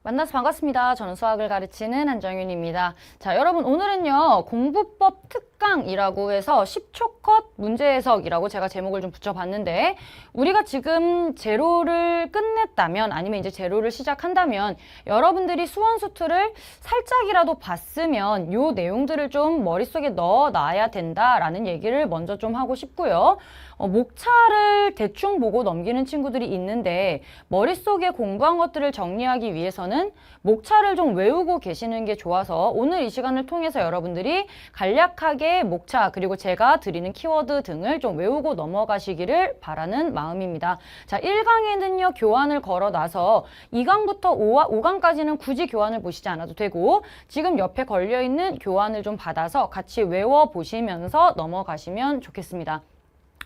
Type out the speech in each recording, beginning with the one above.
만나서 반갑습니다. 저는 수학을 가르치는 한정윤입니다. 자, 여러분 오늘은요. 공부법 특강이라고 해서 10초 컷 문제 해석이라고 제가 제목을 좀 붙여봤는데 우리가 지금 제로를 끝냈다면 아니면 이제 제로를 시작한다면 여러분들이 수원수투를 살짝이라도 봤으면 요 내용들을 좀 머릿속에 넣어놔야 된다라는 얘기를 먼저 좀 하고 싶고요. 목차를 대충 보고 넘기는 친구들이 있는데 머릿속에 공부한 것들을 정리하기 위해서는 목차를 좀 외우고 계시는 게 좋아서 오늘 이 시간을 통해서 여러분들이 간략하게 목차 그리고 제가 드리는 키워드 등을 좀 외우고 넘어가시기를 바라는 마음입니다. 자, 1강에는요 교환을 걸어놔서 2강부터 5강까지는 굳이 교환을 보시지 않아도 되고 지금 옆에 걸려있는 교환을 좀 받아서 같이 외워보시면서 넘어가시면 좋겠습니다.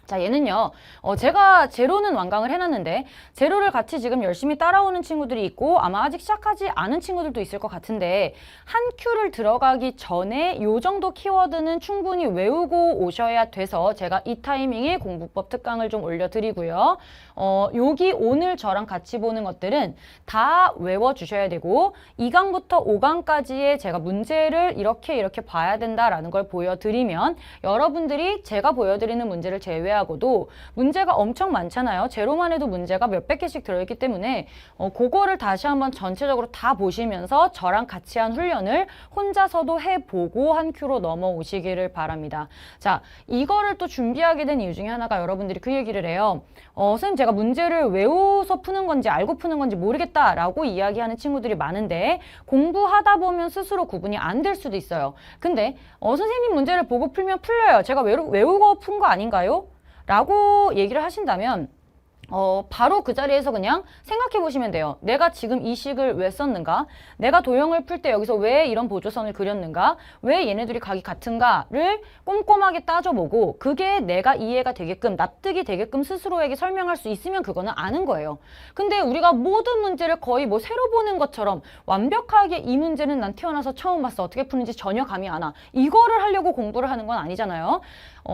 자, 얘는요, 제가 제로는 완강을 해놨는데, 제로를 같이 지금 열심히 따라오는 친구들이 있고, 아마 아직 시작하지 않은 친구들도 있을 것 같은데, 한 큐를 들어가기 전에 요 정도 키워드는 충분히 외우고 오셔야 돼서, 제가 이 타이밍에 공부법 특강을 좀 올려드리고요. 여기 오늘 저랑 같이 보는 것들은 다 외워주셔야 되고, 2강부터 5강까지의 제가 문제를 이렇게 봐야 된다라는 걸 보여드리면, 여러분들이 제가 보여드리는 문제를 제외하고도 문제가 엄청 많잖아요. 제로만 해도 문제가 몇백 개씩 들어있기 때문에 그거를 다시 한번 전체적으로 다 보시면서 저랑 같이 한 훈련을 혼자서도 해보고 한 큐로 넘어오시기를 바랍니다. 자, 이거를 또 준비하게 된 이유 중에 하나가 여러분들이 그 얘기를 해요. 선생님 제가 문제를 외워서 푸는 건지 알고 푸는 건지 모르겠다라고 이야기하는 친구들이 많은데 공부하다 보면 스스로 구분이 안 될 수도 있어요. 근데 선생님 문제를 보고 풀면 풀려요. 제가 외우고 푼 거 아닌가요? 라고 얘기를 하신다면 바로 그 자리에서 그냥 생각해 보시면 돼요. 내가 지금 이 식을 왜 썼는가? 내가 도형을 풀 때 여기서 왜 이런 보조선을 그렸는가? 왜 얘네들이 각이 같은가를 꼼꼼하게 따져보고 그게 내가 이해가 되게끔 납득이 되게끔 스스로에게 설명할 수 있으면 그거는 아는 거예요. 근데 우리가 모든 문제를 거의 뭐 새로 보는 것처럼 완벽하게 이 문제는 난 태어나서 처음 봤어. 어떻게 푸는지 전혀 감이 안 와. 이거를 하려고 공부를 하는 건 아니잖아요.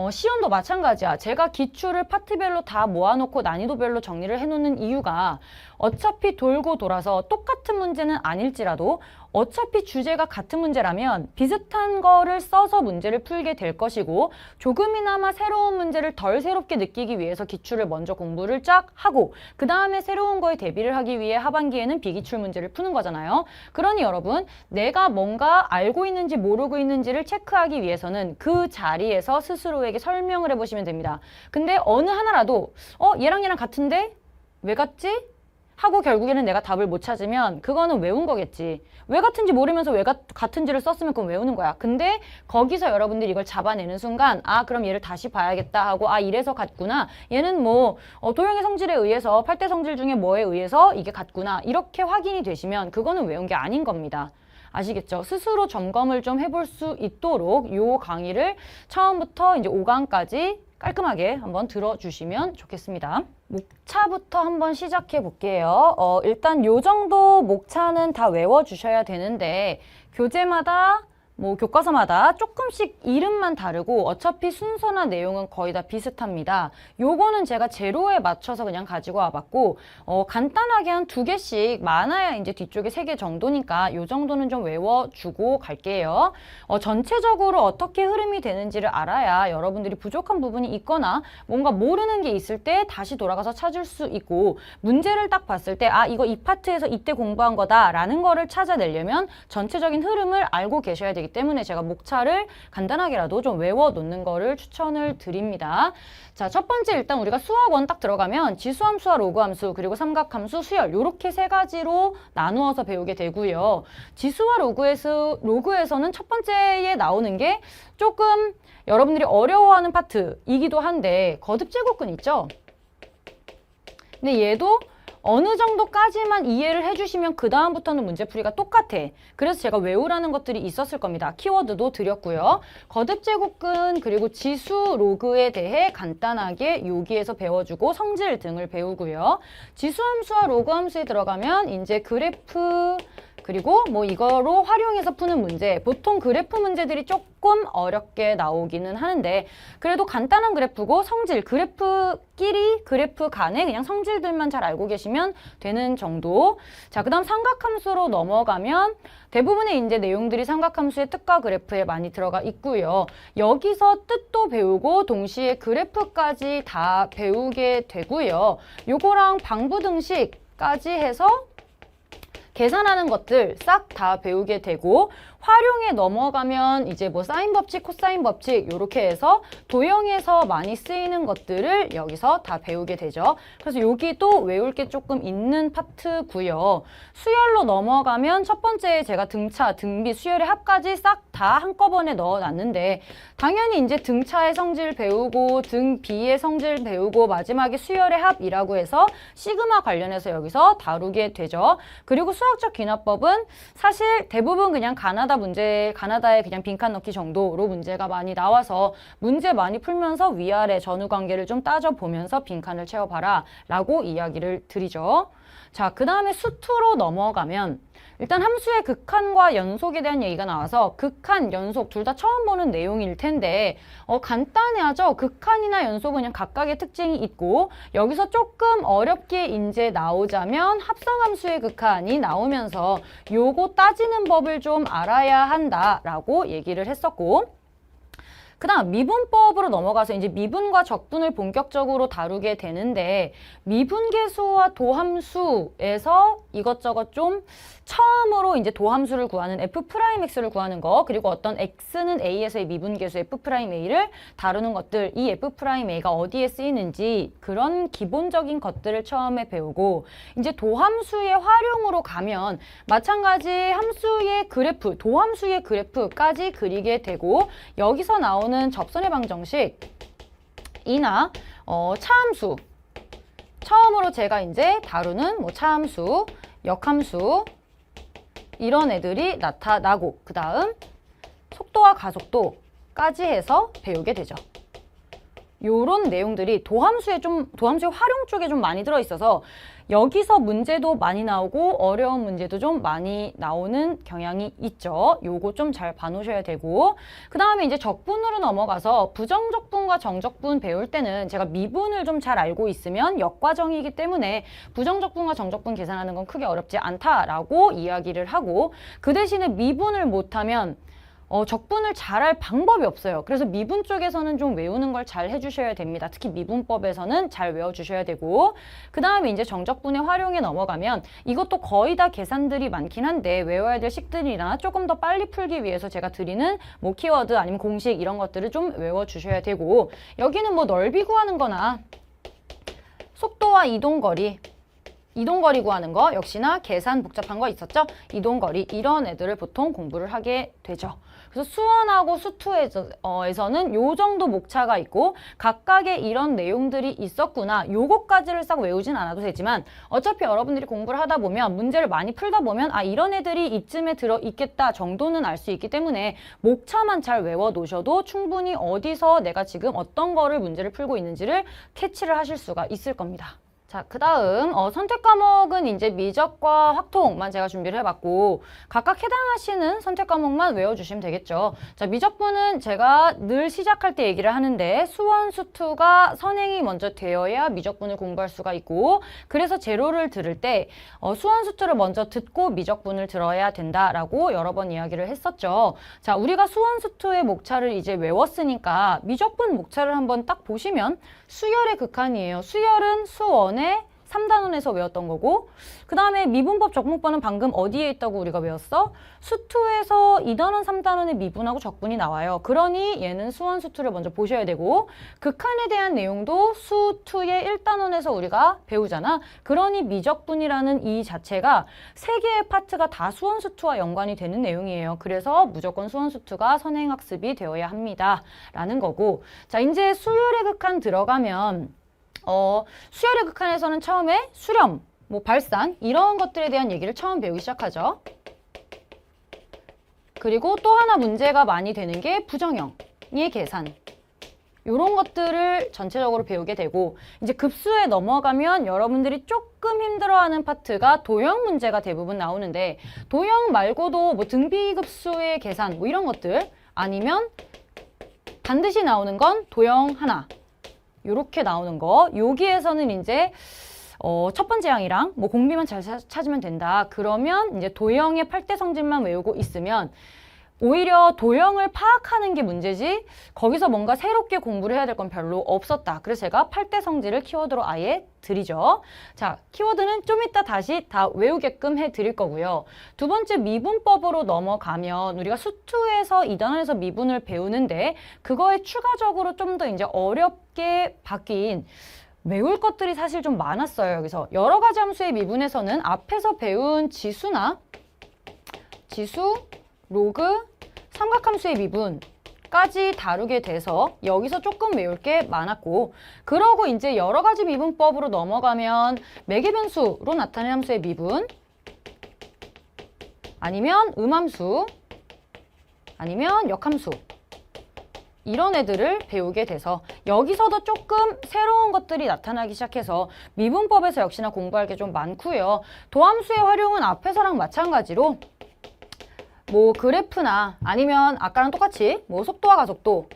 시험도 마찬가지야. 제가 기출을 파트별로 다 모아놓고 난이도별로 정리를 해놓는 이유가 어차피 돌고 돌아서 똑같은 문제는 아닐지라도 어차피 주제가 같은 문제라면 비슷한 거를 써서 문제를 풀게 될 것이고 조금이나마 새로운 문제를 덜 새롭게 느끼기 위해서 기출을 먼저 공부를 쫙 하고 그 다음에 새로운 거에 대비를 하기 위해 하반기에는 비기출 문제를 푸는 거잖아요. 그러니 여러분 내가 뭔가 알고 있는지 모르고 있는지를 체크하기 위해서는 그 자리에서 스스로에게 설명을 해보시면 됩니다. 근데 어느 하나라도 얘랑 같은데? 왜 같지? 하고 결국에는 내가 답을 못 찾으면 그거는 외운 거겠지. 왜 같은지 모르면서 왜 같은지를 썼으면 그건 외우는 거야. 근데 거기서 여러분들이 이걸 잡아내는 순간 아 그럼 얘를 다시 봐야겠다 하고 아 이래서 같구나. 얘는 뭐 도형의 성질에 의해서 8대 성질 중에 뭐에 의해서 이게 같구나. 이렇게 확인이 되시면 그거는 외운 게 아닌 겁니다. 아시겠죠? 스스로 점검을 좀 해볼 수 있도록 요 강의를 처음부터 이제 5강까지 깔끔하게 한번 들어주시면 좋겠습니다. 목차부터 한번 시작해 볼게요. 일단 요 정도 목차는 다 외워주셔야 되는데 교재마다 뭐 교과서마다 조금씩 이름만 다르고 어차피 순서나 내용은 거의 다 비슷합니다. 요거는 제가 제로에 맞춰서 그냥 가지고 와봤고 간단하게 한 2개씩 많아야 이제 뒤쪽에 3개 정도니까 요 정도는 좀 외워주고 갈게요. 전체적으로 어떻게 흐름이 되는지를 알아야 여러분들이 부족한 부분이 있거나 뭔가 모르는 게 있을 때 다시 돌아가서 찾을 수 있고 문제를 딱 봤을 때 아 이거 이 파트에서 이때 공부한 거다 라는 거를 찾아내려면 전체적인 흐름을 알고 계셔야 되기 때문에 제가 목차를 간단하게라도 좀 외워놓는 거를 추천을 드립니다. 자, 첫 번째 일단 우리가 수학원 딱 들어가면 지수함수와 로그함수 그리고 삼각함수, 수열 이렇게 3가지로 나누어서 배우게 되고요. 지수와 로그에서는 첫 번째에 나오는 게 조금 여러분들이 어려워하는 파트이기도 한데 거듭제곱근 있죠? 근데 얘도 어느 정도까지만 이해를 해주시면 그 다음부터는 문제풀이가 똑같아. 그래서 제가 외우라는 것들이 있었을 겁니다. 키워드도 드렸고요. 거듭제곱근 그리고 지수 로그에 대해 간단하게 여기에서 배워주고 성질 등을 배우고요. 지수함수와 로그함수에 들어가면 이제 그래프 그리고 뭐 이거로 활용해서 푸는 문제, 보통 그래프 문제들이 조금 어렵게 나오기는 하는데 그래도 간단한 그래프고 성질, 그래프끼리 그래프 간에 그냥 성질들만 잘 알고 계시면 되는 정도. 자, 그다음 삼각함수로 넘어가면 대부분의 이제 내용들이 삼각함수의 뜻과 그래프에 많이 들어가 있고요. 여기서 뜻도 배우고 동시에 그래프까지 다 배우게 되고요. 요거랑 방부등식까지 해서 계산하는 것들 싹 다 배우게 되고 활용에 넘어가면 이제 뭐 사인 법칙, 코사인 법칙 이렇게 해서 도형에서 많이 쓰이는 것들을 여기서 다 배우게 되죠. 그래서 여기도 외울 게 조금 있는 파트고요. 수열로 넘어가면 첫 번째 제가 등차, 등비, 수열의 합까지 싹 다 한꺼번에 넣어놨는데 당연히 이제 등차의 성질 배우고 등비의 성질 배우고 마지막에 수열의 합이라고 해서 시그마 관련해서 여기서 다루게 되죠. 그리고 수학적 귀납법은 사실 대부분 그냥 가나다에 그냥 빈칸 넣기 정도로 문제가 많이 나와서 문제 많이 풀면서 위아래 전후 관계를 좀 따져보면서 빈칸을 채워봐라 라고 이야기를 드리죠. 자, 그 다음에 수투로 넘어가면 일단 함수의 극한과 연속에 대한 얘기가 나와서 극한, 연속 둘 다 처음 보는 내용일 텐데 간단해하죠. 극한이나 연속은 그냥 각각의 특징이 있고 여기서 조금 어렵게 이제 나오자면 합성함수의 극한이 나오면서 요거 따지는 법을 좀 알아야 한다라고 얘기를 했었고 그 다음 미분법으로 넘어가서 이제 미분과 적분을 본격적으로 다루게 되는데 미분계수와 도함수에서 이것저것 좀 처음으로 이제 도함수를 구하는 F'X를 구하는 거 그리고 어떤 X는 A에서의 미분계수 F'A를 다루는 것들 이 F'A가 어디에 쓰이는지 그런 기본적인 것들을 처음에 배우고 이제 도함수의 활용으로 가면 마찬가지 함수의 그래프, 도함수의 그래프까지 그리게 되고 여기서 나오는 접선의 방정식이나 차함수 처음으로 제가 이제 다루는 뭐 차함수, 역함수 이런 애들이 나타나고 그 다음 속도와 가속도까지 해서 배우게 되죠. 요런 내용들이 도함수의 활용 쪽에 좀 많이 들어있어서 여기서 문제도 많이 나오고 어려운 문제도 좀 많이 나오는 경향이 있죠. 요거 좀 잘 봐놓으셔야 되고 그 다음에 이제 적분으로 넘어가서 부정적분과 정적분 배울 때는 제가 미분을 좀 잘 알고 있으면 역과정이기 때문에 부정적분과 정적분 계산하는 건 크게 어렵지 않다라고 이야기를 하고 그 대신에 미분을 못하면 적분을 잘할 방법이 없어요. 그래서 미분 쪽에서는 좀 외우는 걸 잘 해주셔야 됩니다. 특히 미분법에서는 잘 외워주셔야 되고 그 다음에 이제 정적분의 활용에 넘어가면 이것도 거의 다 계산들이 많긴 한데 외워야 될 식들이나 조금 더 빨리 풀기 위해서 제가 드리는 뭐 키워드 아니면 공식 이런 것들을 좀 외워주셔야 되고 여기는 뭐 넓이 구하는 거나 속도와 이동거리 구하는 거 역시나 계산 복잡한 거 있었죠? 이동거리 이런 애들을 보통 공부를 하게 되죠. 그래서 수원하고 수투에서는 요 정도 목차가 있고 각각의 이런 내용들이 있었구나. 요거까지를 싹 외우진 않아도 되지만 어차피 여러분들이 공부를 하다 보면 문제를 많이 풀다 보면 아 이런 애들이 이쯤에 들어있겠다 정도는 알 수 있기 때문에 목차만 잘 외워 놓으셔도 충분히 어디서 내가 지금 어떤 거를 문제를 풀고 있는지를 캐치를 하실 수가 있을 겁니다. 자, 그 다음 선택 과목은 이제 미적과 확통만 제가 준비를 해봤고 각각 해당하시는 선택 과목만 외워주시면 되겠죠. 자, 미적분은 제가 늘 시작할 때 얘기를 하는데 수원, 수투가 선행이 먼저 되어야 미적분을 공부할 수가 있고 그래서 제로를 들을 때 수원, 수투를 먼저 듣고 미적분을 들어야 된다라고 여러 번 이야기를 했었죠. 자, 우리가 수원, 수투의 목차를 이제 외웠으니까 미적분 목차를 한번 딱 보시면 수열의 극한이에요. 수열은 수원의 3단원에서 외웠던 거고 그 다음에 미분법 적분법은 방금 어디에 있다고 우리가 외웠어? 수투에서 2단원, 3단원의 미분하고 적분이 나와요. 그러니 얘는 수원, 수투를 먼저 보셔야 되고 극한에 대한 내용도 수투의 1단원에서 우리가 배우잖아. 그러니 미적분이라는 이 자체가 세 개의 파트가 다 수원, 수투와 연관이 되는 내용이에요. 그래서 무조건 수원, 수투가 선행학습이 되어야 합니다. 라는 거고 자 이제 수열의 극한 들어가면 수열의 극한에서는 처음에 수렴, 뭐 발산 이런 것들에 대한 얘기를 처음 배우기 시작하죠. 그리고 또 하나 문제가 많이 되는 게 부정형의 계산. 이런 것들을 전체적으로 배우게 되고 이제 급수에 넘어가면 여러분들이 조금 조금 힘들어하는 파트가 도형 문제가 대부분 나오는데 도형 말고도 뭐 등비급수의 계산 뭐 이런 것들 아니면 반드시 나오는 건 도형 하나 요렇게 나오는 거 여기에서는 이제 첫 번째 항이랑 뭐 공비만 잘 찾으면 된다. 그러면 이제 도형의 8대 성질만 외우고 있으면 오히려 도형을 파악하는 게 문제지 거기서 뭔가 새롭게 공부를 해야 될 건 별로 없었다. 그래서 제가 8대 성질을 키워드로 아예 드리죠. 자, 키워드는 좀 이따 다시 다 외우게끔 해드릴 거고요. 두 번째 미분법으로 넘어가면 우리가 수투에서 2단원에서 미분을 배우는데 그거에 추가적으로 좀 더 이제 어렵게 바뀐 외울 것들이 사실 좀 많았어요. 여기서 여러 가지 함수의 미분에서는 앞에서 배운 지수나 지수, 로그, 삼각함수의 미분까지 다루게 돼서 여기서 조금 외울 게 많았고 그러고 이제 여러 가지 미분법으로 넘어가면 매개변수로 나타낸 함수의 미분 아니면 음함수 아니면 역함수 이런 애들을 배우게 돼서 여기서도 조금 새로운 것들이 나타나기 시작해서 미분법에서 역시나 공부할 게 좀 많고요. 도함수의 활용은 앞에서랑 마찬가지로 뭐 그래프나 아니면 아까랑 똑같이 뭐 속도와 가속도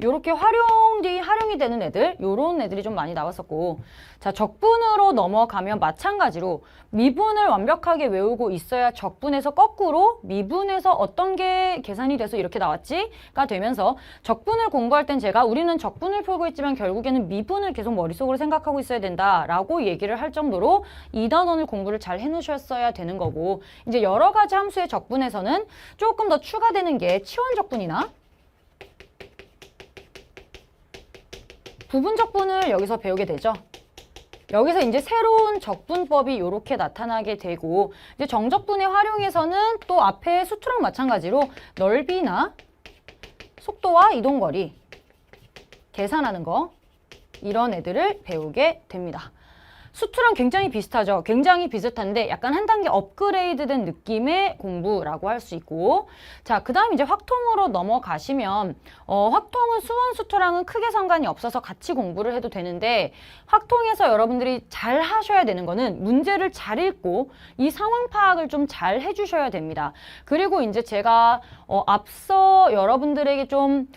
요렇게 활용이 되는 애들 요런 애들이 좀 많이 나왔었고 자 적분으로 넘어가면 마찬가지로 미분을 완벽하게 외우고 있어야 적분에서 거꾸로 미분에서 어떤 게 계산이 돼서 이렇게 나왔지가 되면서 적분을 공부할 땐 제가 우리는 적분을 풀고 있지만 결국에는 미분을 계속 머릿속으로 생각하고 있어야 된다라고 얘기를 할 정도로 2단원을 공부를 잘 해놓으셨어야 되는 거고 이제 여러 가지 함수의 적분에서는 조금 더 추가되는 게 치원 적분이나 부분 적분을 여기서 배우게 되죠. 여기서 이제 새로운 적분법이 이렇게 나타나게 되고 이제 정적분의 활용에서는 또 앞에 수투랑 마찬가지로 넓이나 속도와 이동거리 계산하는 거 이런 애들을 배우게 됩니다. 수투랑 굉장히 비슷하죠. 굉장히 비슷한데 약간 한 단계 업그레이드된 느낌의 공부라고 할 수 있고 자, 그 다음 이제 확통으로 넘어가시면 확통은 수원 수투랑은 크게 상관이 없어서 같이 공부를 해도 되는데 확통에서 여러분들이 잘 하셔야 되는 거는 문제를 잘 읽고 이 상황 파악을 좀 잘 해주셔야 됩니다. 그리고 이제 제가 앞서 여러분들에게 좀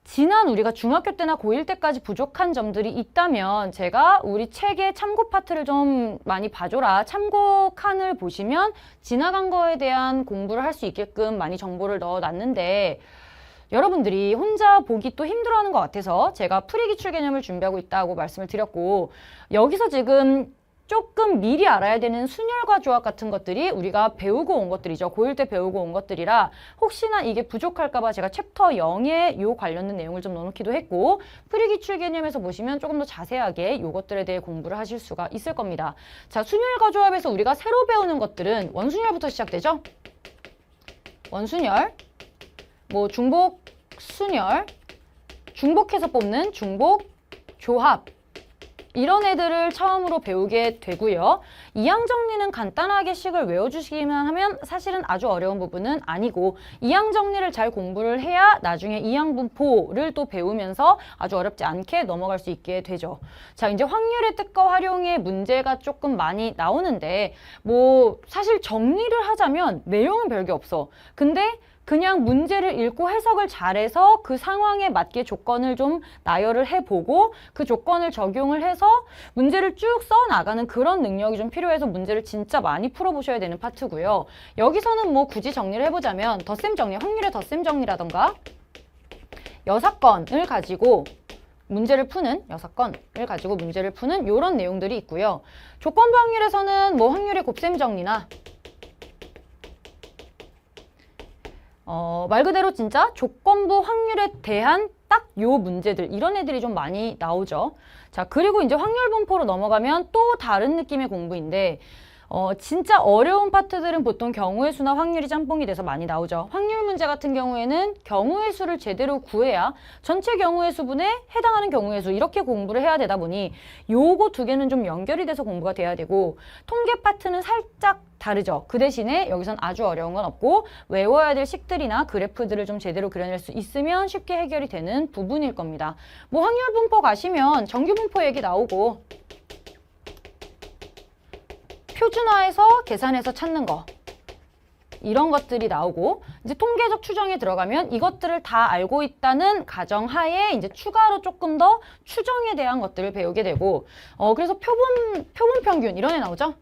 지난 우리가 중학교 때나 고1 때까지 부족한 점들이 있다면 제가 우리 책의 참고 파트를 좀 많이 봐줘라. 참고 칸을 보시면 지나간 거에 대한 공부를 할 수 있게끔 많이 정보를 넣어놨는데 여러분들이 혼자 보기 또 힘들어하는 것 같아서 제가 풀이기출 개념을 준비하고 있다고 말씀을 드렸고 여기서 지금 조금 미리 알아야 되는 순열과 조합 같은 것들이 우리가 배우고 온 것들이죠. 고1 때 배우고 온 것들이라 혹시나 이게 부족할까 봐 제가 챕터 0에 요 관련된 내용을 좀 넣어놓기도 했고 풀이기출 개념에서 보시면 조금 더 자세하게 이것들에 대해 공부를 하실 수가 있을 겁니다. 자, 순열과 조합에서 우리가 새로 배우는 것들은 원순열부터 시작되죠. 원순열, 뭐 중복 순열, 중복해서 뽑는 중복 조합 이런 애들을 처음으로 배우게 되고요. 이항 정리는 간단하게 식을 외워주시기만 하면 사실은 아주 어려운 부분은 아니고 이항 정리를 잘 공부를 해야 나중에 이항 분포를 또 배우면서 아주 어렵지 않게 넘어갈 수 있게 되죠. 자, 이제 확률의 뜻과 활용의 문제가 조금 많이 나오는데 뭐 사실 정리를 하자면 내용은 별게 없어. 근데 그냥 문제를 읽고 해석을 잘해서 그 상황에 맞게 조건을 좀 나열을 해보고 그 조건을 적용을 해서 문제를 쭉 써나가는 그런 능력이 좀 필요해서 문제를 진짜 많이 풀어보셔야 되는 파트고요. 여기서는 뭐 굳이 정리를 해보자면 덧셈 정리, 확률의 덧셈 정리라던가 6건을 가지고 문제를 푸는 6건을 가지고 문제를 푸는 이런 내용들이 있고요. 조건부 확률에서는 뭐 확률의 곱셈 정리나 말 그대로 진짜 조건부 확률에 대한 딱 요 문제들 이런 애들이 좀 많이 나오죠. 자, 그리고 이제 확률 분포로 넘어가면 또 다른 느낌의 공부인데 진짜 어려운 파트들은 보통 경우의 수나 확률이 짬뽕이 돼서 많이 나오죠. 확률 문제 같은 경우에는 경우의 수를 제대로 구해야 전체 경우의 수분에 해당하는 경우의 수 이렇게 공부를 해야 되다 보니 요거 두 개는 좀 연결이 돼서 공부가 돼야 되고 통계 파트는 살짝 다르죠. 그 대신에 여기선 아주 어려운 건 없고 외워야 될 식들이나 그래프들을 좀 제대로 그려낼 수 있으면 쉽게 해결이 되는 부분일 겁니다. 뭐 확률 분포 가시면 정규 분포 얘기 나오고 표준화해서 계산해서 찾는 거. 이런 것들이 나오고 이제 통계적 추정에 들어가면 이것들을 다 알고 있다는 가정하에 이제 추가로 조금 더 추정에 대한 것들을 배우게 되고 그래서 표본 평균 이런 애 나오죠.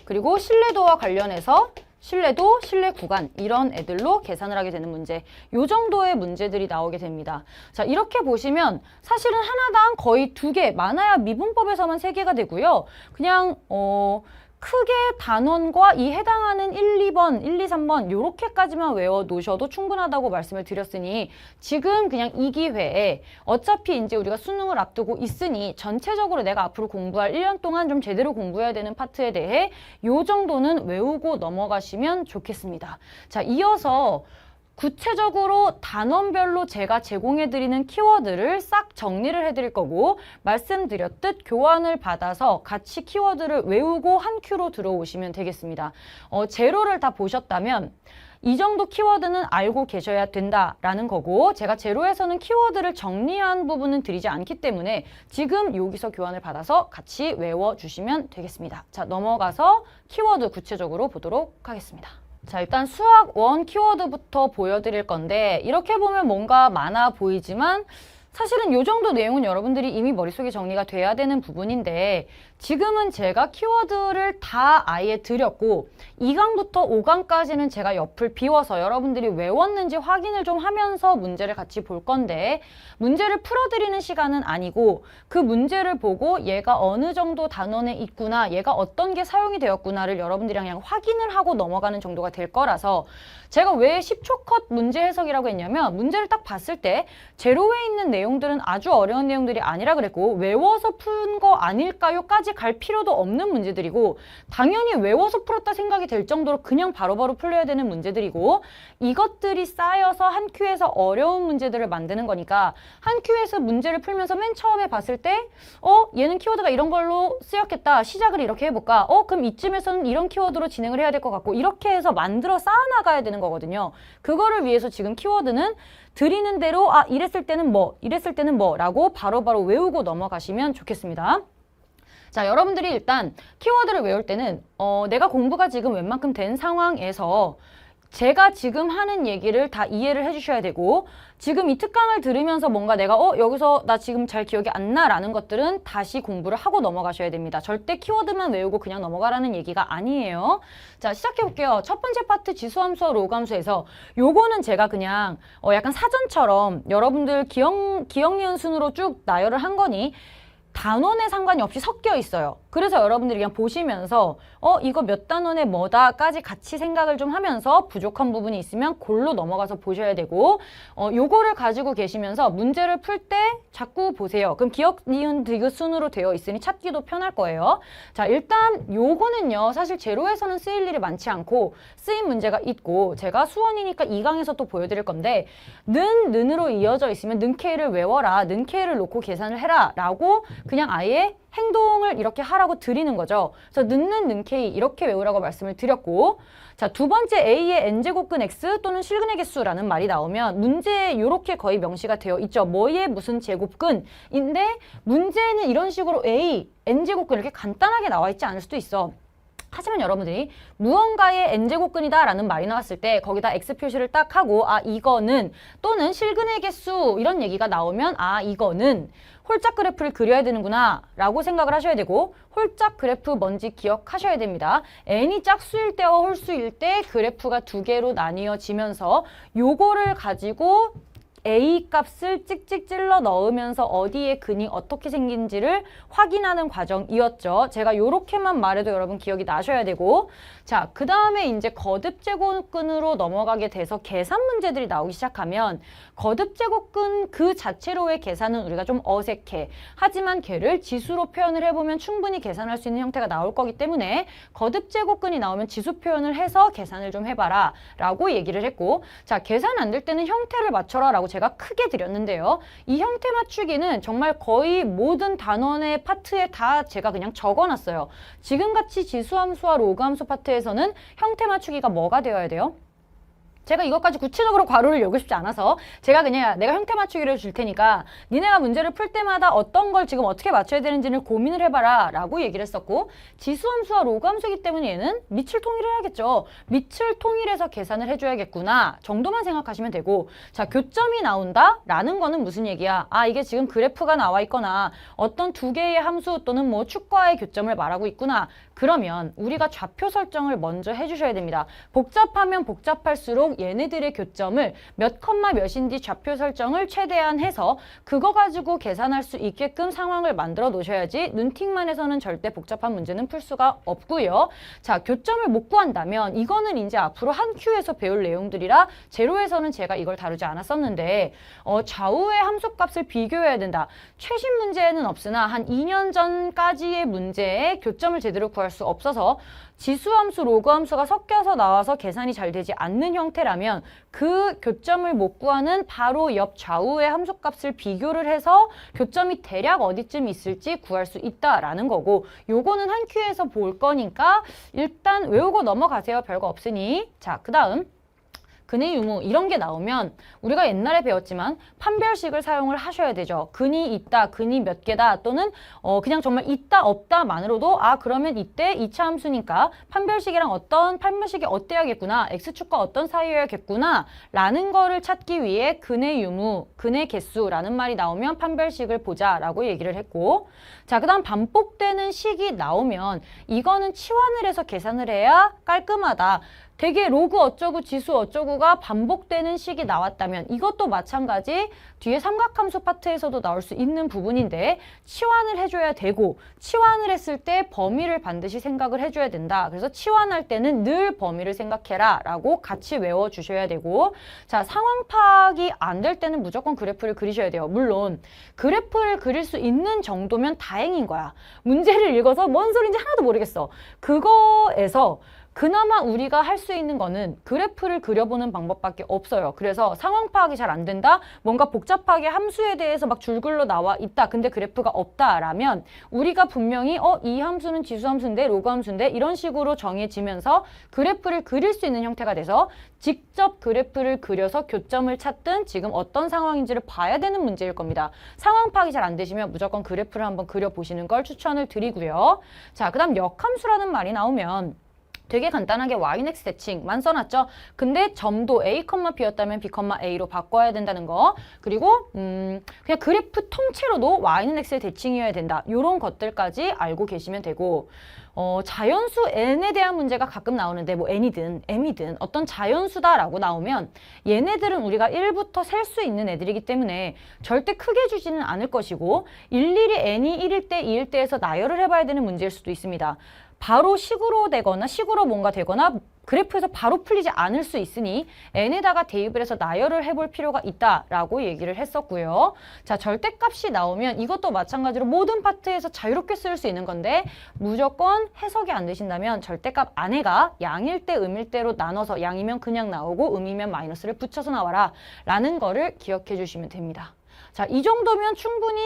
그리고 신뢰도와 관련해서 신뢰도, 신뢰 구간 이런 애들로 계산을 하게 되는 문제. 요 정도의 문제들이 나오게 됩니다. 자, 이렇게 보시면 사실은 하나당 거의 2개, 많아야 미분법에서만 3개가 되고요. 그냥 크게 단원과 이 해당하는 1, 2번, 1, 2, 3번 요렇게까지만 외워 놓으셔도 충분하다고 말씀을 드렸으니 지금 그냥 이 기회에 어차피 이제 우리가 수능을 앞두고 있으니 전체적으로 내가 앞으로 공부할 1년 동안 좀 제대로 공부해야 되는 파트에 대해 요 정도는 외우고 넘어가시면 좋겠습니다. 자, 이어서 구체적으로 단원별로 제가 제공해드리는 키워드를 싹 정리를 해드릴 거고 말씀드렸듯 교환을 받아서 같이 키워드를 외우고 한 큐로 들어오시면 되겠습니다. 제로를 다 보셨다면 이 정도 키워드는 알고 계셔야 된다라는 거고 제가 제로에서는 키워드를 정리한 부분은 드리지 않기 때문에 지금 여기서 교환을 받아서 같이 외워주시면 되겠습니다. 자, 넘어가서 키워드 구체적으로 보도록 하겠습니다. 자, 일단 수학 1 키워드부터 보여드릴 건데 이렇게 보면 뭔가 많아 보이지만 사실은 이 정도 내용은 여러분들이 이미 머릿속에 정리가 돼야 되는 부분인데 지금은 제가 키워드를 다 아예 드렸고 2강부터 5강까지는 제가 옆을 비워서 여러분들이 외웠는지 확인을 좀 하면서 문제를 같이 볼 건데 문제를 풀어드리는 시간은 아니고 그 문제를 보고 얘가 어느 정도 단원에 있구나, 얘가 어떤 게 사용이 되었구나를 여러분들이랑 그냥 확인을 하고 넘어가는 정도가 될 거라서 제가 왜 10초 컷 문제 해석이라고 했냐면 문제를 딱 봤을 때 제로에 있는 내용들은 아주 어려운 내용들이 아니라 그랬고 외워서 푼 거 아닐까요?까지 갈 필요도 없는 문제들이고 당연히 외워서 풀었다 생각이 될 정도로 그냥 바로바로 풀려야 되는 문제들이고 이것들이 쌓여서 한 큐에서 어려운 문제들을 만드는 거니까 한 큐에서 문제를 풀면서 맨 처음에 봤을 때 얘는 키워드가 이런 걸로 쓰였겠다. 시작을 이렇게 해볼까? 그럼 이쯤에서는 이런 키워드로 진행을 해야 될 것 같고 이렇게 해서 만들어 쌓아나가야 되는 거거든요. 그거를 위해서 지금 키워드는 드리는 대로 이랬을 때는 뭐, 이랬을 때는 뭐 라고 바로바로 외우고 넘어가시면 좋겠습니다. 자, 여러분들이 일단 키워드를 외울 때는 내가 공부가 지금 웬만큼 된 상황에서 제가 지금 하는 얘기를 다 이해를 해주셔야 되고 지금 이 특강을 들으면서 뭔가 내가 여기서 나 지금 잘 기억이 안 나라는 것들은 다시 공부를 하고 넘어가셔야 됩니다. 절대 키워드만 외우고 그냥 넘어가라는 얘기가 아니에요. 자, 시작해 볼게요. 첫 번째 파트 지수함수와 로감수에서 요거는 제가 그냥 약간 사전처럼 여러분들 기억 니은 순으로 쭉 나열을 한 거니 단원에 상관이 없이 섞여 있어요. 그래서 여러분들이 그냥 보시면서 이거 몇 단원에 뭐다까지 같이 생각을 좀 하면서 부족한 부분이 있으면 골로 넘어가서 보셔야 되고 요거를 가지고 계시면서 문제를 풀 때 자꾸 보세요. 그럼 기억, 니은, 디귿 순으로 되어 있으니 찾기도 편할 거예요. 자, 일단 요거는요. 사실 제로에서는 쓰일 일이 많지 않고 쓰인 문제가 있고 제가 수원이니까 2강에서 또 보여드릴 건데 는으로 이어져 있으면 는K를 외워라. 는K를 놓고 계산을 해라 라고 그냥 아예 행동을 이렇게 하라고 드리는 거죠. 그래서 는K 이렇게 외우라고 말씀을 드렸고 자, 두 번째 A의 n제곱근 X 또는 실근의 개수라는 말이 나오면 문제에 이렇게 거의 명시가 되어 있죠. 뭐의 무슨 제곱근인데 문제에는 이런 식으로 A, n제곱근 이렇게 간단하게 나와 있지 않을 수도 있어. 하지만 여러분들이 무언가의 n제곱근이다 라는 말이 나왔을 때 거기다 x 표시를 딱 하고 이거는 또는 실근의 개수 이런 얘기가 나오면 이거는 홀짝 그래프를 그려야 되는구나 라고 생각을 하셔야 되고 홀짝 그래프 뭔지 기억하셔야 됩니다. n이 짝수일 때와 홀수일 때 그래프가 2개로 나뉘어지면서 요거를 가지고 A 값을 찍찍 찔러 넣으면서 어디에 근이 어떻게 생긴지를 확인하는 과정이었죠. 제가 요렇게만 말해도 여러분 기억이 나셔야 되고 자, 그 다음에 이제 거듭제곱근으로 넘어가게 돼서 계산 문제들이 나오기 시작하면 거듭제곱근 그 자체로의 계산은 우리가 좀 어색해. 하지만 걔를 지수로 표현을 해보면 충분히 계산할 수 있는 형태가 나올 거기 때문에 거듭제곱근이 나오면 지수 표현을 해서 계산을 좀 해봐라 라고 얘기를 했고 자, 계산 안 될 때는 형태를 맞춰라 라고 제가 크게 드렸는데요. 이 형태 맞추기는 정말 거의 모든 단원의 파트에 다 제가 그냥 적어놨어요. 지금같이 지수함수와 로그함수 파트에서는 형태 맞추기가 뭐가 되어야 돼요? 제가 이것까지 구체적으로 괄호를 열고 싶지 않아서 제가 그냥 내가 형태 맞추기를 줄 테니까 니네가 문제를 풀 때마다 어떤 걸 지금 어떻게 맞춰야 되는지를 고민을 해봐라 라고 얘기를 했었고, 지수함수와 로그함수이기 때문에 얘는 밑을 통일해야겠죠. 밑을 통일해서 계산을 해줘야겠구나 정도만 생각하시면 되고, 자, 교점이 나온다 라는 거는 무슨 얘기야? 아, 이게 지금 그래프가 나와 있거나 어떤 두 개의 함수 또는 뭐 축과의 교점을 말하고 있구나. 그러면 우리가 좌표 설정을 먼저 해주셔야 됩니다. 복잡하면 복잡할수록 얘네들의 교점을 몇 컴마 몇인지 좌표 설정을 최대한 해서 그거 가지고 계산할 수 있게끔 상황을 만들어 놓으셔야지 눈팅만 해서는 절대 복잡한 문제는 풀 수가 없고요. 자, 교점을 못 구한다면 이거는 이제 앞으로 한 큐에서 배울 내용들이라 제로에서는 제가 이걸 다루지 않았었는데 좌우의 함수값을 비교해야 된다. 최신 문제에는 없으나 한 2년 전까지의 문제에 교점을 제대로 구할 수 없어서 지수함수, 로그함수가 섞여서 나와서 계산이 잘 되지 않는 형태라면 그 교점을 못 구하는 바로 옆 좌우의 함수값을 비교를 해서 교점이 대략 어디쯤 있을지 구할 수 있다라는 거고, 요거는 한 큐에서 볼 거니까 일단 외우고 넘어가세요. 별거 없으니. 자, 그 다음 근의 유무 이런 게 나오면 우리가 옛날에 배웠지만 판별식을 사용을 하셔야 되죠. 근이 있다, 근이 몇 개다, 또는 그냥 정말 있다, 없다만으로도 아, 그러면 이때 2차 함수니까 판별식이랑 어떤 판별식이 어때야겠구나, x축과 어떤 사이여야겠구나 라는 거를 찾기 위해 근의 유무, 근의 개수라는 말이 나오면 판별식을 보자라고 얘기를 했고, 자, 그 다음 반복되는 식이 나오면 이거는 치환을 해서 계산을 해야 깔끔하다. 되게 로그 어쩌고 지수 어쩌고가 반복되는 식이 나왔다면 이것도 마찬가지 뒤에 삼각함수 파트에서도 나올 수 있는 부분인데 치환을 해줘야 되고, 치환을 했을 때 범위를 반드시 생각을 해줘야 된다. 그래서 치환할 때는 늘 범위를 생각해라 라고 같이 외워주셔야 되고, 자, 상황 파악이 안 될 때는 무조건 그래프를 그리셔야 돼요. 물론 그래프를 그릴 수 있는 정도면 다행인 거야. 문제를 읽어서 뭔 소리인지 하나도 모르겠어. 그거에서 그나마 우리가 할 수 있는 거는 그래프를 그려보는 방법밖에 없어요. 그래서 상황 파악이 잘 안 된다? 뭔가 복잡하게 함수에 대해서 막 줄글로 나와 있다. 근데 그래프가 없다라면 우리가 분명히 이 함수는 지수함수인데 로그 함수인데 이런 식으로 정해지면서 그래프를 그릴 수 있는 형태가 돼서 직접 그래프를 그려서 교점을 찾든 지금 어떤 상황인지를 봐야 되는 문제일 겁니다. 상황 파악이 잘 안 되시면 무조건 그래프를 한번 그려보시는 걸 추천을 드리고요. 자, 그 다음 역함수라는 말이 나오면 되게 간단하게 yx 대칭만 써놨죠. 근데 점도 a, b였다면 b, a로 바꿔야 된다는 거. 그리고 그냥 그래프 통째로도 y는 x의 대칭이어야 된다. 이런 것들까지 알고 계시면 되고, 자연수 n에 대한 문제가 가끔 나오는데 뭐 n이든 m이든 어떤 자연수다라고 나오면 얘네들은 우리가 1부터 셀 수 있는 애들이기 때문에 절대 크게 주지는 않을 것이고 일일이 n이 1일 때, 2일 때에서 나열을 해봐야 되는 문제일 수도 있습니다. 바로 식으로 되거나 식으로 뭔가 되거나 그래프에서 바로 풀리지 않을 수 있으니 n에다가 대입을 해서 나열을 해볼 필요가 있다라고 얘기를 했었고요. 자, 절대값이 나오면 이것도 마찬가지로 모든 파트에서 자유롭게 쓸 수 있는 건데 무조건 해석이 안 되신다면 절대값 안에가 양일 때, 음일 때로 나눠서 양이면 그냥 나오고 음이면 마이너스를 붙여서 나와라 라는 거를 기억해 주시면 됩니다. 자, 이 정도면 충분히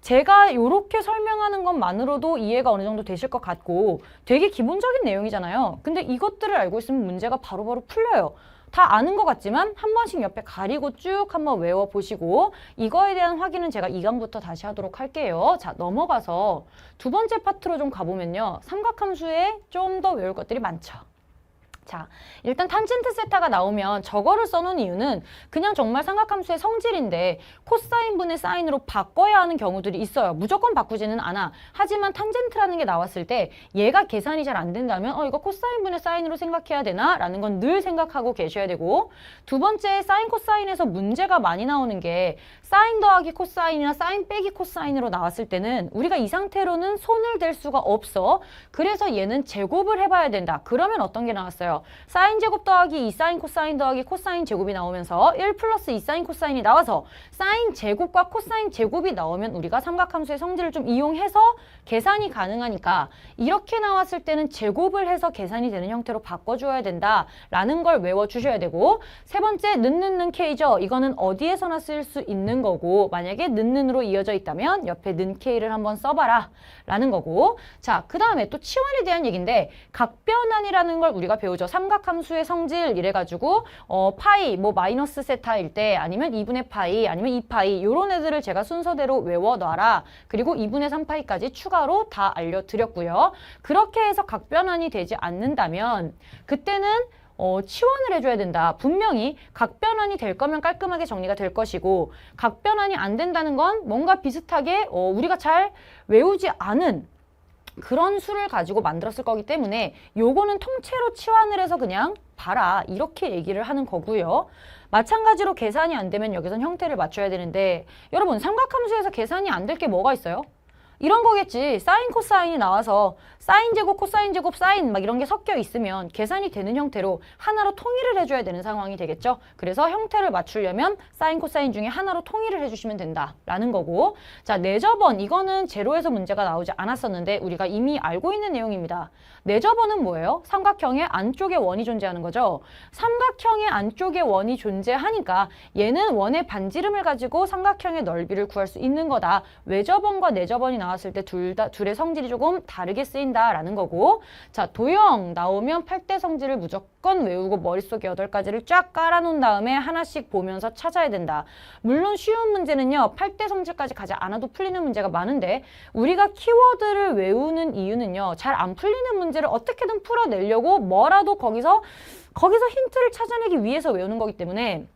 제가 이렇게 설명하는 것만으로도 이해가 어느 정도 되실 것 같고 되게 기본적인 내용이잖아요. 근데 이것들을 알고 있으면 문제가 바로바로 풀려요. 다 아는 것 같지만 한 번씩 옆에 가리고 쭉 한번 외워보시고 이거에 대한 확인은 제가 2강부터 다시 하도록 할게요. 자, 넘어가서 두 번째 파트로 좀 가보면요. 삼각함수에 좀 더 외울 것들이 많죠. 자, 일단 탄젠트 세타가 나오면 저거를 써놓은 이유는 그냥 정말 삼각함수의 성질인데 코사인분의 사인으로 바꿔야 하는 경우들이 있어요. 무조건 바꾸지는 않아. 하지만 탄젠트라는 게 나왔을 때 얘가 계산이 잘 안 된다면 이거 코사인분의 사인으로 생각해야 되나? 라는 건 늘 생각하고 계셔야 되고, 두 번째 사인 코사인에서 문제가 많이 나오는 게 사인 더하기 코사인이나 사인 빼기 코사인으로 나왔을 때는 우리가 이 상태로는 손을 댈 수가 없어. 그래서 얘는 제곱을 해봐야 된다. 그러면 어떤 게 나왔어요? 사인 제곱 더하기 2사인 코사인 더하기 코사인 제곱이 나오면서 1 플러스 2사인 코사인이 나와서 사인 제곱과 코사인 제곱이 나오면 우리가 삼각함수의 성질을 좀 이용해서 계산이 가능하니까 이렇게 나왔을 때는 제곱을 해서 계산이 되는 형태로 바꿔줘야 된다라는 걸 외워주셔야 되고, 세 번째 는는는 K죠. 이거는 어디에서나 쓸 수 있는 거고 만약에 는는으로 이어져 있다면 옆에 는 K를 한번 써봐라 라는 거고, 자, 그 다음에 또 치환에 대한 얘기인데 각변환이라는 걸 우리가 배우죠. 그쵸? 삼각함수의 성질 이래가지고 파이 뭐 마이너스 세타일 때 아니면 2분의 파이 아니면 2파이 요런 애들을 제가 순서대로 외워놔라. 그리고 2분의 3파이까지 추가로 다 알려드렸고요. 그렇게 해서 각변환이 되지 않는다면 그때는 치환을 해줘야 된다. 분명히 각변환이 될 거면 깔끔하게 정리가 될 것이고 각변환이 안 된다는 건 뭔가 비슷하게 우리가 잘 외우지 않은 그런 수를 가지고 만들었을 거기 때문에 요거는 통째로 치환을 해서 그냥 봐라 이렇게 얘기를 하는 거고요. 마찬가지로 계산이 안 되면 여기선 형태를 맞춰야 되는데 여러분 삼각함수에서 계산이 안 될 게 뭐가 있어요? 이런 거겠지. 사인 코사인이 나와서 사인 제곱 코사인 제곱 사인 막 이런 게 섞여 있으면 계산이 되는 형태로 하나로 통일을 해줘야 되는 상황이 되겠죠. 그래서 형태를 맞추려면 사인 코사인 중에 하나로 통일을 해주시면 된다라는 거고, 자 내저번 이거는 제로에서 문제가 나오지 않았었는데 우리가 이미 알고 있는 내용입니다. 내저번은 뭐예요? 삼각형의 안쪽에 원이 존재하는 거죠. 삼각형의 안쪽에 원이 존재하니까 얘는 원의 반지름을 가지고 삼각형의 넓이를 구할 수 있는 거다. 외저번과 내저번이 나왔을 때 둘의 성질이 조금 다르게 쓰인다라는 거고, 자 도형 나오면 8대 성질을 무조건 외우고 머릿속에 8가지를 쫙 깔아놓은 다음에 하나씩 보면서 찾아야 된다. 물론 쉬운 문제는요 8대 성질까지 가지 않아도 풀리는 문제가 많은데 우리가 키워드를 외우는 이유는요 잘 안 풀리는 문제를 어떻게든 풀어내려고 뭐라도 거기서 힌트를 찾아내기 위해서 외우는 거기 때문에